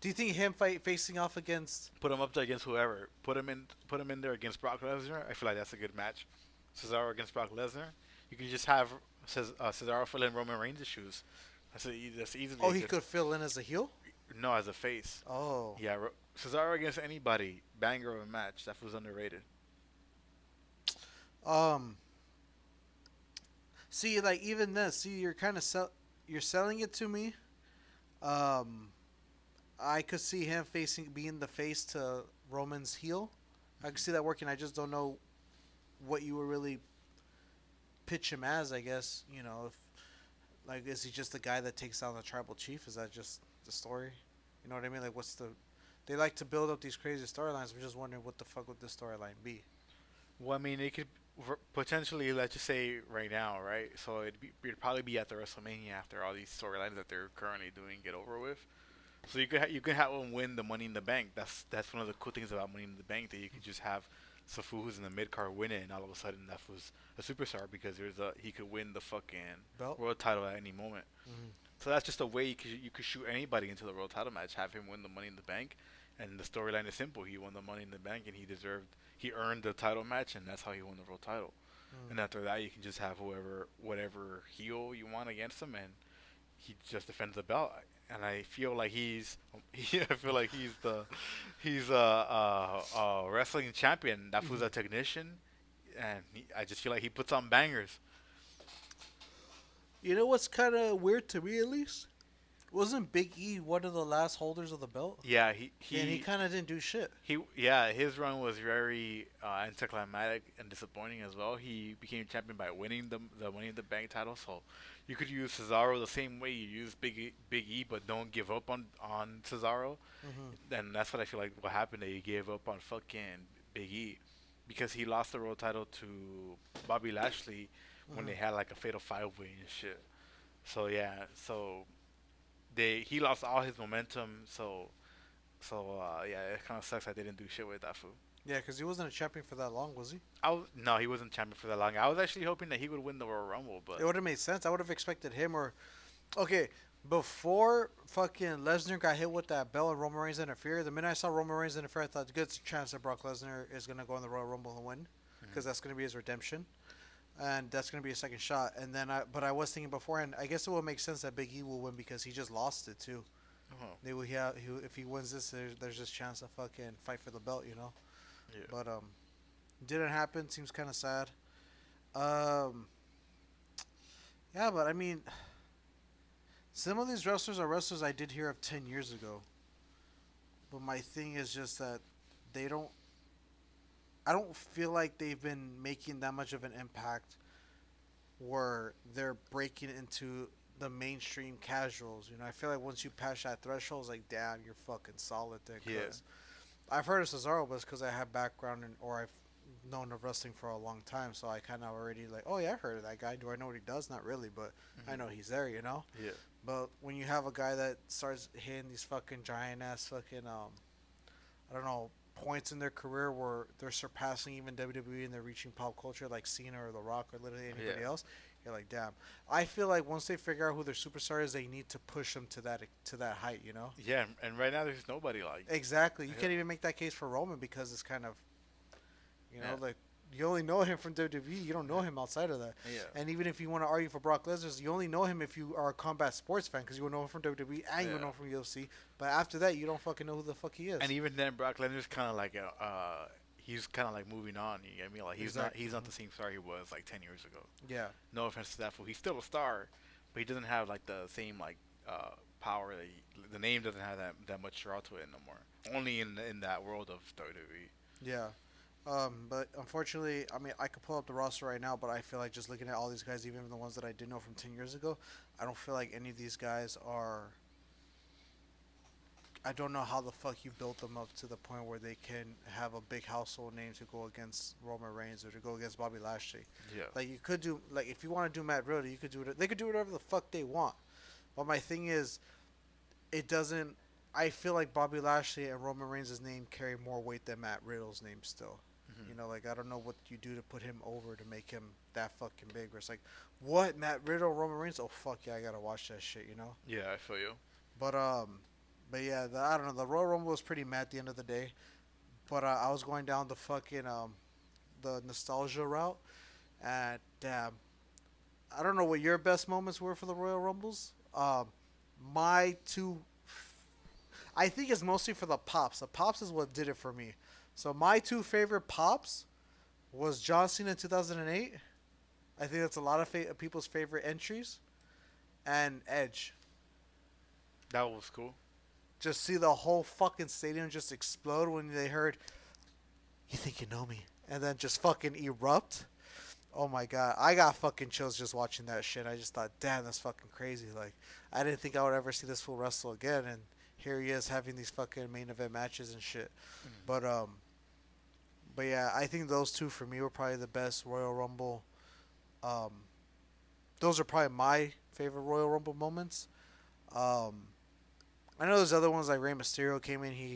Do you think him facing off against? Put him up there against whoever. Put him in there against Brock Lesnar. I feel like that's a good match. Cesaro against Brock Lesnar. You can just have Cesaro fill in Roman Reigns' shoes. That's easily. Oh, he could fill in as a heel. No, as a face. Oh. Yeah, Cesaro against anybody, banger of a match. That was underrated. See, like even this. See, you're kind of you're selling it to me. Um, I could see him being the face to Roman's heel. I could see that working. I just don't know what you would really pitch him as. I guess if like is he just the guy that takes down the tribal chief? Is that just the story? You know what I mean? Like what's the? They like to build up these crazy storylines. I'm just wondering what the fuck would this storyline be. Well, I mean, it could potentially, let's just say right now, right? So it'd probably be at the WrestleMania after all these storylines that they're currently doing get over with. So you could have him win the Money in the Bank. That's one of the cool things about Money in the Bank, that you could just have Seth who's in the mid card win it, and all of a sudden that was a superstar because he could win the fucking Belt? world title at any moment. Mm-hmm. So that's just a way you could shoot anybody into the world title match, have him win the Money in the Bank, and the storyline is simple. He won the Money in the Bank, and he earned the title match, and that's how he won the world title. Mm. And after that, you can just have whatever heel you want against him, and he just defends the belt. And I feel like I feel like he's a wrestling champion. That was a technician, and I just feel like he puts on bangers. You know what's kind of weird to me, at least? Wasn't Big E one of the last holders of the belt? Yeah, And he kind of didn't do shit. his run was very anticlimactic and disappointing as well. He became champion by winning the Money in the Bank title. So you could use Cesaro the same way you use Big E, but don't give up on Cesaro. Mm-hmm. And that's what I feel like what happened. That he gave up on fucking Big E because he lost the world title to Bobby Lashley when they had like a fatal 5-way and shit. So yeah, he lost all his momentum. Yeah, it kind of sucks I didn't do shit with that fool. Yeah, because he wasn't a champion for that long, was he? No, he wasn't champion for that long. I was actually hoping that he would win the Royal Rumble, but It would have made sense. I would have expected him or... Okay, before fucking Lesnar got hit with that bell and Roman Reigns interfered, the minute I saw Roman Reigns interfere, I thought, good chance that Brock Lesnar is going to go in the Royal Rumble and win, because that's going to be his redemption. And that's going to be a second shot. And then but I was thinking beforehand, I guess it will make sense that Big E will win because he just lost it too. If he wins this, there's this chance to fucking fight for the belt, yeah. But didn't happen. Seems kind of sad. Yeah, but I mean, some of these wrestlers are wrestlers I did hear of 10 years ago. But my thing is just that they don't. I don't feel like they've been making that much of an impact where they're breaking into the mainstream casuals. I feel like once you pass that threshold, it's like, damn, you're fucking solid then. Yeah. I've heard of Cesaro, but it's because I have background or I've known of wrestling for a long time, so I kind of already like, oh yeah, I've heard of that guy. Do I know what he does? Not really, but I know he's there, Yeah. But when you have a guy that starts hitting these fucking giant ass fucking I don't know, points in their career where they're surpassing even WWE and they're reaching pop culture like Cena or The Rock or literally anybody else, you're like, damn. I feel like once they figure out who their superstar is, they need to push them to that height, Yeah, and right now there's nobody like. Exactly. You can't even make that case for Roman because it's kind of, like you only know him from WWE. You don't know him outside of that. Yeah. And even if you want to argue for Brock Lesnar, you only know him if you are a combat sports fan because you will know him from WWE and you will know him from UFC. But after that, you don't fucking know who the fuck he is. And even then, Brock Lesnar's kind of like he's kind of like moving on. You get me? Like he's not the same star he was like 10 years ago. Yeah. No offense to that fool. He's still a star, but he doesn't have like the same like power. The name doesn't have that much draw to it no more. Only in that world of WWE. Yeah. But unfortunately, I mean, I could pull up the roster right now, but I feel like just looking at all these guys, even the ones that I did know from 10 years ago, I don't feel like any of these guys are. I don't know how the fuck you built them up to the point where they can have a big household name to go against Roman Reigns or to go against Bobby Lashley. Yeah. Like you could do, like if you want to do Matt Riddle, you could do it. They could do whatever the fuck they want. But my thing is, it doesn't. I feel like Bobby Lashley and Roman Reigns' name carry more weight than Matt Riddle's name still. Like I don't know what you do to put him over to make him that fucking big. Where it's like, what, Matt Riddle, Roman Reigns? Oh fuck yeah, I gotta watch that shit. Yeah, I feel you. But yeah, I don't know. The Royal Rumble was pretty mad at the end of the day. But I was going down the fucking the nostalgia route, and damn, I don't know what your best moments were for the Royal Rumbles. My two, I think it's mostly for the pops. The pops is what did it for me. So my two favorite pops was John Cena in 2008. I think that's a lot of people's favorite entries, and Edge. That was cool. Just see the whole fucking stadium just explode when they heard, "You think you know me?" And then just fucking erupt. Oh my god, I got fucking chills just watching that shit. I just thought, damn, that's fucking crazy. Like, I didn't think I would ever see this fool wrestle again, and here he is having these fucking main event matches and shit. But but yeah, I think those two for me were probably the best Royal Rumble. Um, those are probably my favorite Royal Rumble moments. Um, I know there's other ones like Rey Mysterio came in. He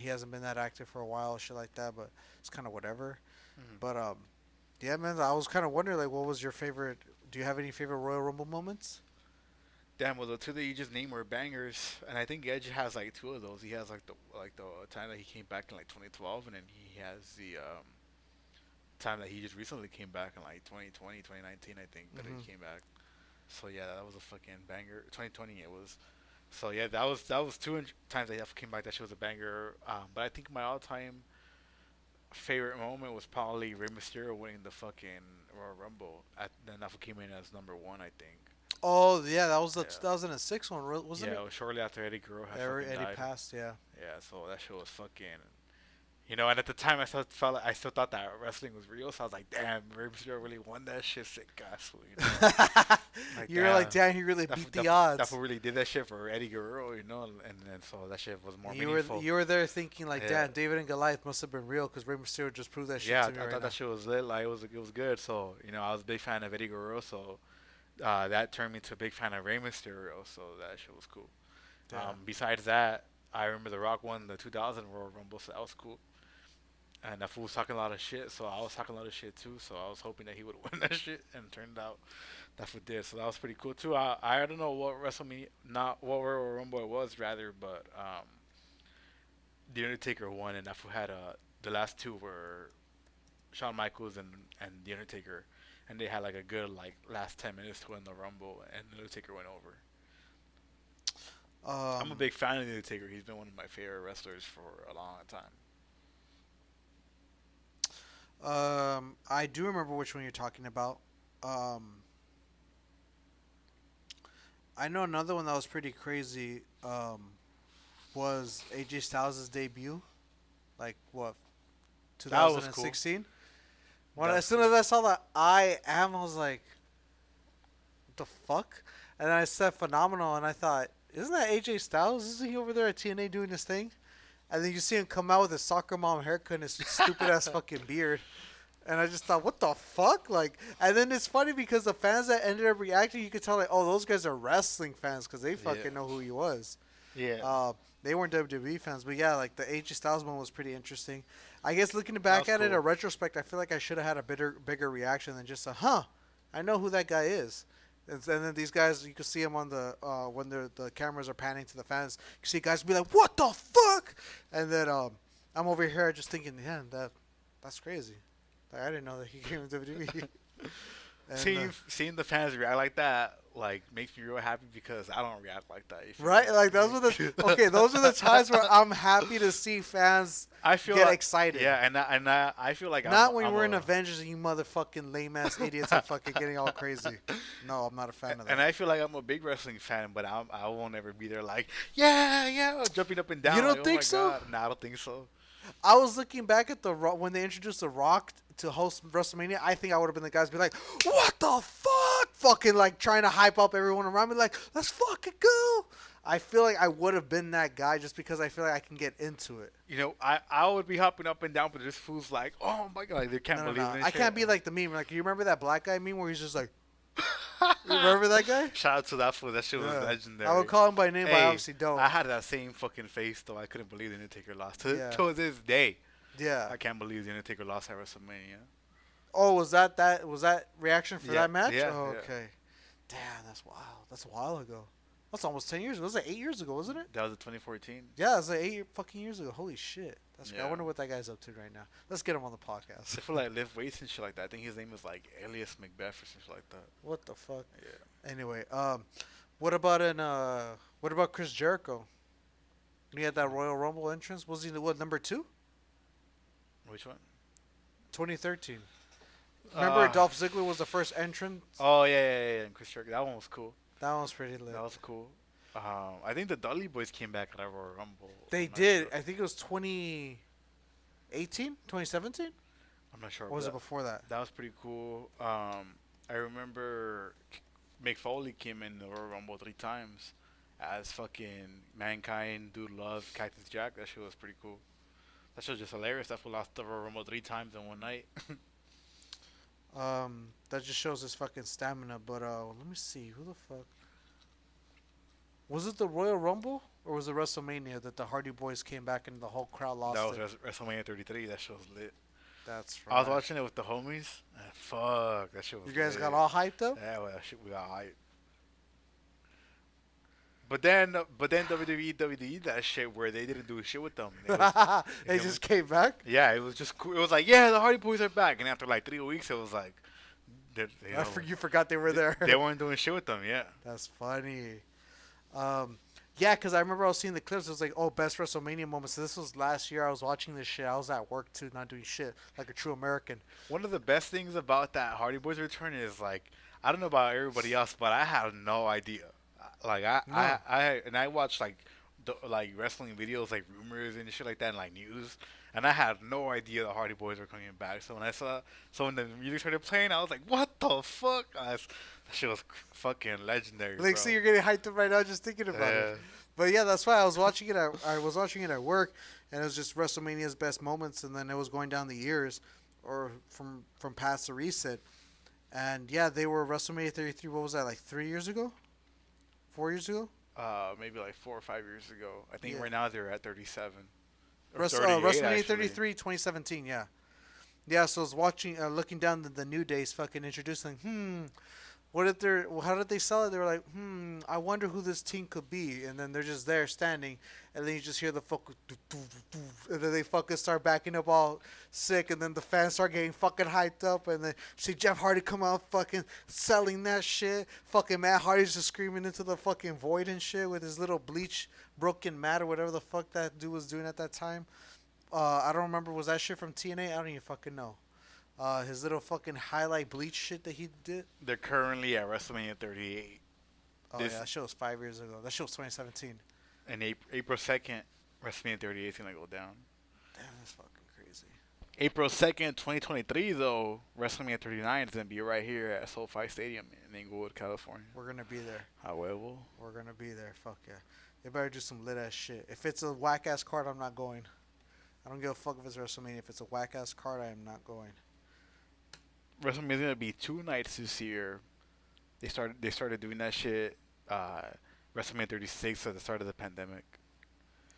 hasn't been that active for a while, shit like that. But it's kind of whatever. But yeah, man, I was kind of wondering like, what was your favorite? Do you have any favorite Royal Rumble moments? Damn, well, the two that you just named were bangers, and I think Edge has like two of those. He has like the time that he came back in like 2012, and then he has the time that he just recently came back in like 2020, 2019, I think that he came back. So yeah, that was a fucking banger. 2020 it was. So yeah, that was times that he came back. That shit was a banger. But I think my all-time favorite moment was probably Rey Mysterio winning the fucking Royal Rumble. Then that came in as number one, I think. Oh yeah, that was the Yeah. 2006 one, wasn't Yeah, it? it was shortly after Eddie Guerrero had fucking Eddie died. passed, yeah. Yeah, so that shit was fucking. And at the time I still thought that wrestling was real. So I was like, damn, Rey Mysterio really won that shit. Sick ass, Like, You're like, damn, he really beat the odds. That fool really did that shit for Eddie Guerrero, and then so that shit was more You meaningful. were there thinking like, Yeah. damn, David and Goliath must have been real because Rey Mysterio just proved that shit Yeah, to me I right thought now. that shit was lit. Like it was good. So I was a big fan of Eddie Guerrero. So that turned me to a big fan of Rey Mysterio. So that shit was cool. Yeah. Besides that, I remember The Rock won the 2000 Royal Rumble, so that was cool. And that fool was talking a lot of shit, so I was talking a lot of shit too. So I was hoping that he would win that shit, and it turned out that fool did. So that was pretty cool too. I don't know what WrestleMania, not what Royal Rumble it was rather, but The Undertaker won, and that fool had the last two were Shawn Michaels and The Undertaker, and they had like a good like last 10 minutes to win the Rumble, and The Undertaker went over. I'm a big fan of The Undertaker. He's been one of my favorite wrestlers for a long time. I do remember which one you're talking about. I know another one that was pretty crazy. Was AJ Styles' debut, like what, That was cool. 2016. That's As soon as I saw that I was like, what the fuck? And then I said phenomenal, and I thought, isn't that AJ Styles? Isn't he over there at TNA doing his thing? And then you see him come out with his soccer mom haircut and his stupid ass fucking beard. And I just thought, what the fuck? Like, and then it's funny because the fans that ended up reacting, you could tell like, oh, those guys are wrestling fans because they fucking know who he was. Yeah. They weren't WWE fans, but yeah, like the AJ Styles one was pretty interesting. I guess looking back at it cool. in retrospect, I feel like I should have had a bigger reaction than just I know who that guy is. And then these guys, you can see them on the when the cameras are panning to the fans. You see guys be like, "What the fuck?" And then I'm over here just thinking, yeah, that's crazy. Like, I didn't know that he came to WWE. And, Seeing the fans react like that like makes me real happy because I don't react like that. right? Like those are those are the times where I'm happy to see fans get excited. Yeah, and I feel like not when we're in Avengers and you motherfucking lame ass idiots are fucking getting all crazy. No, I'm not a fan of that. And I feel like I'm a big wrestling fan, but I won't ever be there like yeah, jumping up and down. You don't like, think oh my so? God. No, I don't think so. I was looking back at when they introduced The Rock to host WrestleMania. I think I would have been the guys be like, "What the fuck?" Fucking like trying to hype up everyone around me, like, "Let's fucking go." I feel like I would have been that guy just because I feel like I can get into it. I would be hopping up and down, but this fool's like, oh my God, like, they can't believe this I shit. can't be like the meme. Like, you remember that black guy meme where he's just like, you remember that guy? Shout out to that fool. That shit was legendary. I would call him by name, but I obviously don't. I had that same fucking face, though. I couldn't believe the Undertaker lost. Yeah. To this day, Yeah. I can't believe the Undertaker lost at WrestleMania. Oh, was that reaction for that match? Yeah, Oh, yeah. okay. Damn, that's wild. That's a while ago. That's almost 10 years ago. Was it 8 years ago, wasn't it? That was in 2014. Yeah, it was like 8 fucking years ago. Holy shit. That's Yeah. I wonder what that guy's up to right now. Let's get him on the podcast. I feel like lift weights and shit like that. I think his name is like Elias Macbeth or something like that. What the fuck? Yeah. Anyway, what about Chris Jericho? He had that Royal Rumble entrance. Was he number 2? Which one? 2013. Remember Dolph Ziggler was the first entrant? Oh yeah. And Chris Jericho. That one was cool. That one was pretty lit. That was cool. I think the Dudley Boys came back at Royal Rumble. They I'm not did. sure. I think it was 2018, 2017, I'm not sure. or was it But before that? that was pretty cool. I remember Mick Foley came in the Royal Rumble 3 times as fucking Mankind, Dude Love, Cactus Jack. That shit was pretty cool. That shit was just hilarious. That fool lost the Royal Rumble 3 times in one night. That just shows his fucking stamina. But let me see. Who the fuck? Was it the Royal Rumble or was it WrestleMania that the Hardy Boys came back and the whole crowd lost That was it? WrestleMania 33. That shit was lit. That's I was right. watching it with the homies. And fuck, that shit was You guys lit. got all hyped up. Yeah, well, that shit we got hype. But then WWE, WWE, that shit where they didn't do shit with them. They just came back. Yeah, it was just cool. It was like, yeah, the Hardy Boys are back, and after like 3 weeks, it was like, You forgot they were there. they weren't doing shit with them. Yeah, That's funny. Yeah, because I remember I was seeing the clips. It was like, oh, best WrestleMania moments. So this was last year. I was watching this shit. I was at work too, not doing shit, like a true American. one of the best things about that Hardy Boys return is like, I don't know about everybody else, but I had no idea. Like No. I watched like wrestling videos, like rumors and shit like that, and like news, and I had no idea the Hardy Boys were coming back. So when the music started playing, I was like, what the fuck? That shit was fucking legendary, Like, bro. see, you're getting hyped up right now just thinking about it. But yeah, that's why I was watching it. I was watching it at work, and it was just WrestleMania's best moments, and then it was going down the years, or from past to recent. And yeah, they were WrestleMania 33. What was that, like 3 years ago? 4 years ago? Maybe like 4 or 5 years ago. I think Yeah. right now they're at 37. Or 38, WrestleMania actually. 33, 2017. Yeah. Yeah, so I was watching, looking down the New Days, fucking introducing. What if they're? How did they sell it? They were like, I wonder who this team could be. And then they're just there standing, and then you just hear the fucking, and then they fucking start backing up all sick, and then the fans start getting fucking hyped up, and then see Jeff Hardy come out fucking selling that shit. Fucking Matt Hardy's just screaming into the fucking void and shit with his little bleach broken mat or whatever the fuck that dude was doing at that time. I don't remember. Was that shit from TNA? I don't even fucking know. His little fucking highlight bleach shit that he did. They're currently at WrestleMania 38. Oh This- yeah, that shit was 5 years ago. That shit was 2017. And April 2nd, WrestleMania 38 is gonna go down. Damn, that's fucking crazy. April 2nd, 2023, though, WrestleMania 39 is going to be right here at SoFi Stadium in Inglewood, California. We're gonna be there. A huevo. We're gonna be there. Fuck yeah. They better do some lit ass shit. If it's a whack ass card, I'm not going. I don't give a fuck if it's WrestleMania. If it's a whack ass card, I am not going. WrestleMania is going to be 2 nights this year. They started doing that shit WrestleMania 36 at the start of the pandemic.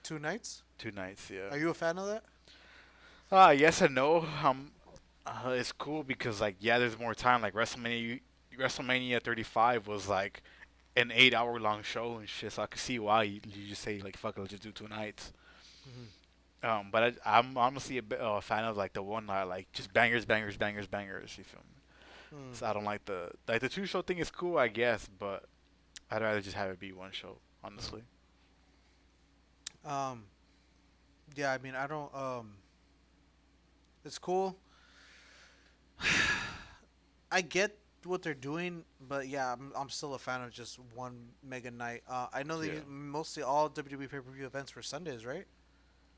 2 nights? 2 nights, yeah. Are you a fan of that? Yes and no. It's cool because like there's more time. Like WrestleMania 35 was like an 8 hour long show and shit. So I could see why you just say like fuck it, let's just do 2 nights. But I'm honestly a fan of like the one night, like just bangers, bangers, bangers, bangers. You feel me? So I don't like the 2 show thing is cool, I guess, but I'd rather just have it be 1 show, honestly. Yeah, I mean, I don't. It's cool. I get what they're doing, but yeah, I'm still a fan of just one mega night. I know Yeah. mostly all WWE pay-per-view events were Sundays, right?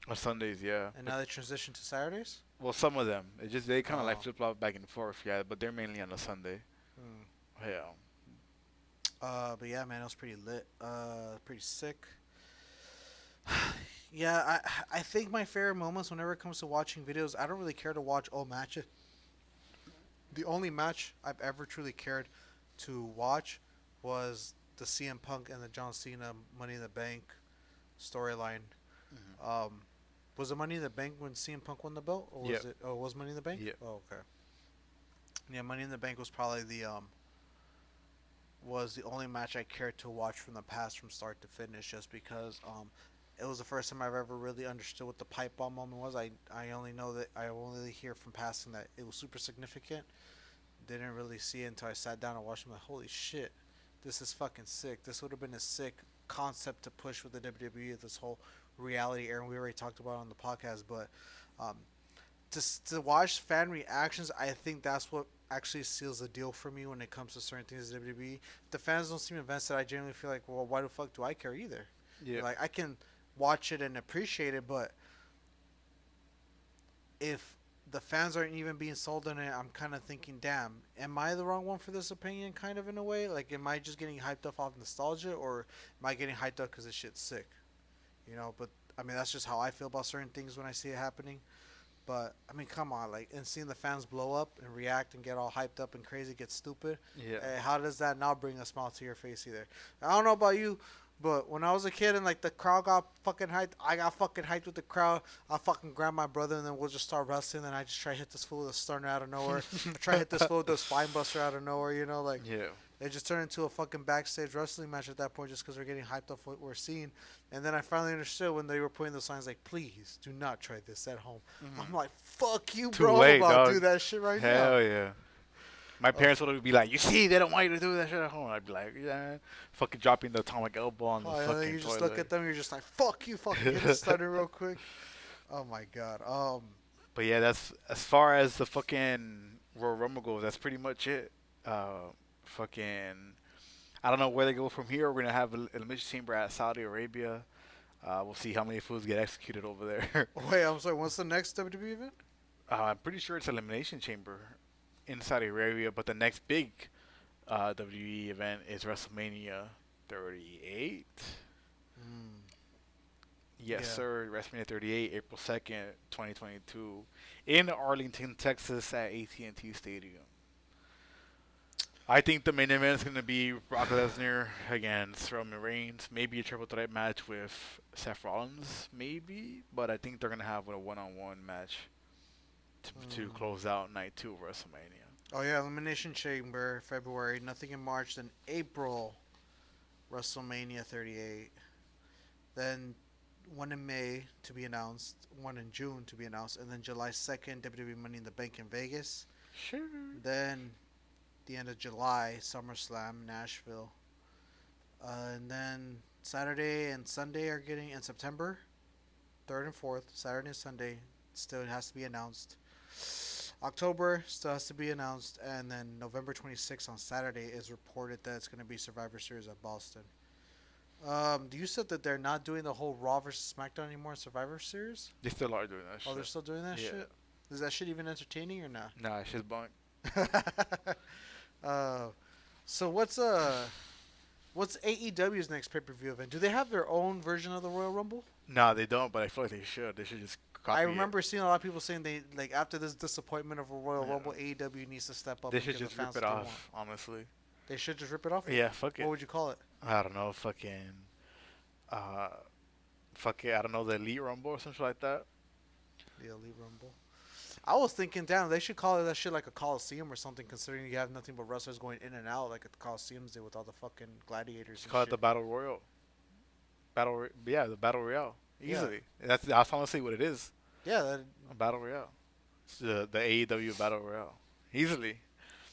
On Sundays, yeah. And now they transitioned to Saturdays. Well, some of them. It just they kind of like Oh. flip flop back and forth, yeah. But they're mainly on a Sunday. Yeah. But yeah, man, it was pretty lit. Pretty sick. Yeah, I think my favorite moments whenever it comes to watching videos, I don't really care to watch all matches. The only match I've ever truly cared to watch was the CM Punk and the John Cena Money in the Bank storyline. Was it Money in the Bank when CM Punk won the belt, or was Yep. it? Oh, it was Money in the Bank. Yep. Oh, okay. Yeah, Money in the Bank was probably was the only match I cared to watch from the past from start to finish, just because it was the first time I've ever really understood what the pipe bomb moment was. I only know that I only hear from passing that it was super significant. Didn't really see it until I sat down and watched it. I'm like, holy shit, this is fucking sick. This would have been a sick concept to push with the WWE, this whole reality era. We already talked about it on the podcast, but to watch fan reactions, I think that's what actually seals the deal for me when it comes to certain things in WWE. The fans don't seem invested. I genuinely feel like, well, why the fuck do I care either? Yeah. Like I can watch it and appreciate it, but if the fans aren't even being sold on it, I'm kind of thinking, damn, am I the wrong one for this opinion? Kind of in a way, like, am I just getting hyped up off nostalgia, or am I getting hyped up because this shit's sick? You know, but I mean, that's just how I feel about certain things when I see it happening. But I mean, come on, like, and seeing the fans blow up and react and get all hyped up and crazy, get stupid. Yeah. How does that now bring a smile to your face either? I don't know about you, but when I was a kid and like the crowd got fucking hyped, I got fucking hyped with the crowd. I fucking grab my brother and then we'll just start wrestling. And I just try to hit this fool with a stunner out of nowhere. Try to hit this fool with a spine buster out of nowhere. You know, like Yeah. it just turned into a fucking backstage wrestling match at that point just because we're getting hyped up what we're seeing. And then I finally understood when they were putting the signs like, please do not try this at home. I'm like, fuck you, Too bro. late, I'm about dog. to do that shit right now. Hell yeah. My parents would be like, you see, they don't want you to do that shit at home. I'd be like, yeah. Fucking dropping the atomic elbow on the Oh, yeah, fucking you just toilet. look at them, you're just like, fuck you, fucking get this started real quick. Oh my god. But yeah, that's as far as the fucking Royal Rumble goes. That's pretty much it. Fucking, I don't know where they go from here. We're gonna have an Elimination Chamber at Saudi Arabia. We'll see how many fools get executed over there. Wait, I'm sorry. What's the next WWE event? I'm pretty sure it's Elimination Chamber in Saudi Arabia, but the next big WWE event is WrestleMania 38. Yes, Yeah. sir. WrestleMania 38, April 2nd, 2022, in Arlington, Texas, at AT&T Stadium. I think the main event is going to be Brock Lesnar against Roman Reigns. Maybe a triple threat match with Seth Rollins, maybe. But I think they're going to have a one-on-one match to close out night 2 of WrestleMania. Oh yeah, Elimination Chamber, February. Nothing in March. Then April, WrestleMania 38. Then one in May to be announced. One in June to be announced. And then July 2nd, WWE Money in the Bank in Vegas. Sure. Then the end of July, SummerSlam, Nashville. And then Saturday and Sunday are getting in September, 3rd and 4th. Saturday and Sunday still has to be announced. October still has to be announced. And then November 26th on Saturday is reported that it's going to be Survivor Series at Boston. You said that they're not doing the whole Raw versus SmackDown anymore in Survivor Series? They still are doing that shit. Oh, they're still doing that Yeah. shit? Is that shit even entertaining or not? Nah, it's just bunk. So what's AEW's next pay-per-view event? Do they have their own version of the Royal Rumble? Nah, they don't, but I feel like they should. They should just copy I it. remember seeing a lot of people saying they like after this disappointment of a Royal Yeah. Rumble, AEW needs to step up. They and should give just the rip fans it what they want. off, honestly. They should just rip it off. Yeah, fuck it. What would you call it? I don't know, fucking, fuck it, I don't know, the Elite Rumble or something like that. The Elite Rumble. I was thinking, damn, they should call it that shit like a Coliseum or something, considering you have nothing but wrestlers going in and out like at the Coliseums did with all the fucking gladiators. Just and call it shit. the Battle Royal. The Battle Royale. Yeah. Easily. That's honestly what it is. Yeah. That, A Battle Royale. It's the AEW Battle Royale. Easily.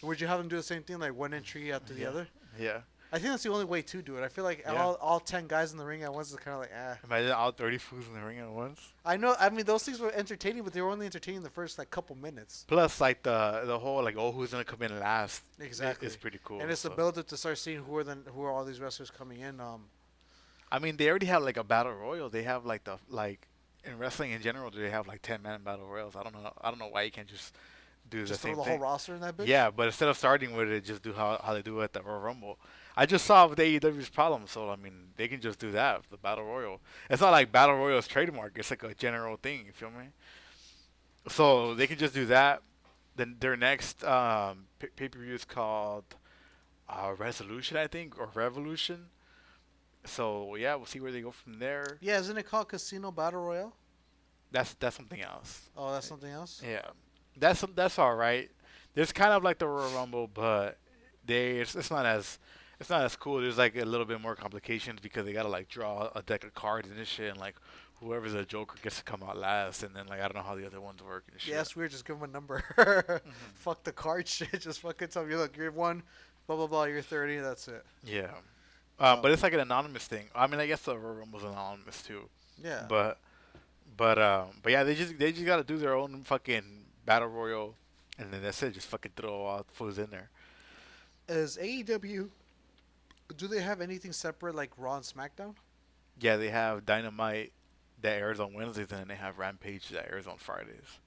would you have them do the same thing, like one entry after the Yeah. other? Yeah. I think that's the only way to do it. I feel like Yeah. all 10 guys in the ring at once is kind of like, ah. Imagine all 30 fools in the ring at once. I know. I mean, those things were entertaining, but they were only entertaining the first like couple minutes. Plus, like the whole like, oh, who's gonna come in last? Exactly. Is pretty cool. And it's so. the build up to start seeing who are all these wrestlers coming in. I mean, they already have like a battle royal. They have like in wrestling in general, they have like 10-man battle royals. I don't know why you can't just do just the throw same the thing. whole roster in that bitch. Yeah, but instead of starting with it, just do how they do it at the Royal Rumble. I just solved AEW's problem, so I mean they can just do that, the battle royal. It's not like battle royal's trademark. It's like a general thing. You feel me? So they can just do that. Then their next pay-per-view is called Resolution, I think, or Revolution. So yeah, we'll see where they go from there. Yeah, isn't it called Casino Battle Royale? That's something else. Oh, that's something else. Yeah, that's all right. There's kind of like the Royal Rumble, but it's not as cool. There's like a little bit more complications because they gotta like draw a deck of cards and this shit, and like whoever's a Joker gets to come out last, and then like I don't know how the other ones work and shit. Yeah, it's weird. Just give them a number. Fuck the card shit. Just fucking tell me, look, you're 1, blah blah blah. You're 30. That's it. Yeah. But it's like an anonymous thing. I mean, I guess the Royal Rumble's anonymous too. Yeah. But But yeah, they just gotta do their own fucking battle royal, and then that's it. Just fucking throw all the fools in there. Is AEW? Do they have anything separate like Raw and SmackDown? Yeah, they have Dynamite that airs on Wednesdays, and then they have Rampage that airs on Fridays.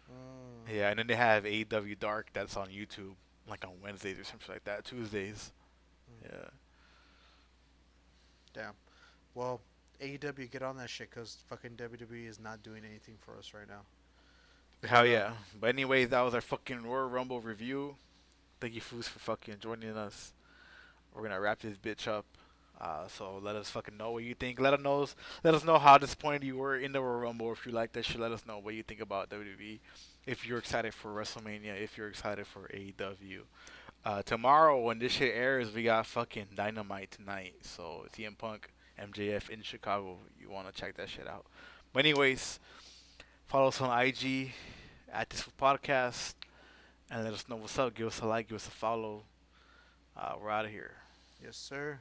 Uh, Yeah, and then they have AEW Dark that's on YouTube, like on Wednesdays or something like that. Tuesdays. Yeah. Damn. Well, AEW, get on that shit because fucking WWE is not doing anything for us right now. Hell yeah. But anyways, that was our fucking Royal Rumble review. Thank you, Foos, for fucking joining us. We're gonna wrap this bitch up. So let us fucking know what you think. Let us know how disappointed you were in the Royal Rumble. If you like that shit, let us know what you think about WWE. If you're excited for WrestleMania, if you're excited for AEW. Tomorrow when this shit airs, we got fucking Dynamite tonight. So CM Punk, MJF in Chicago. You wanna check that shit out. But anyways, follow us on IG at This Foo Podcast and let us know what's up. Give us a like, give us a follow. We're out of here. Yes, sir.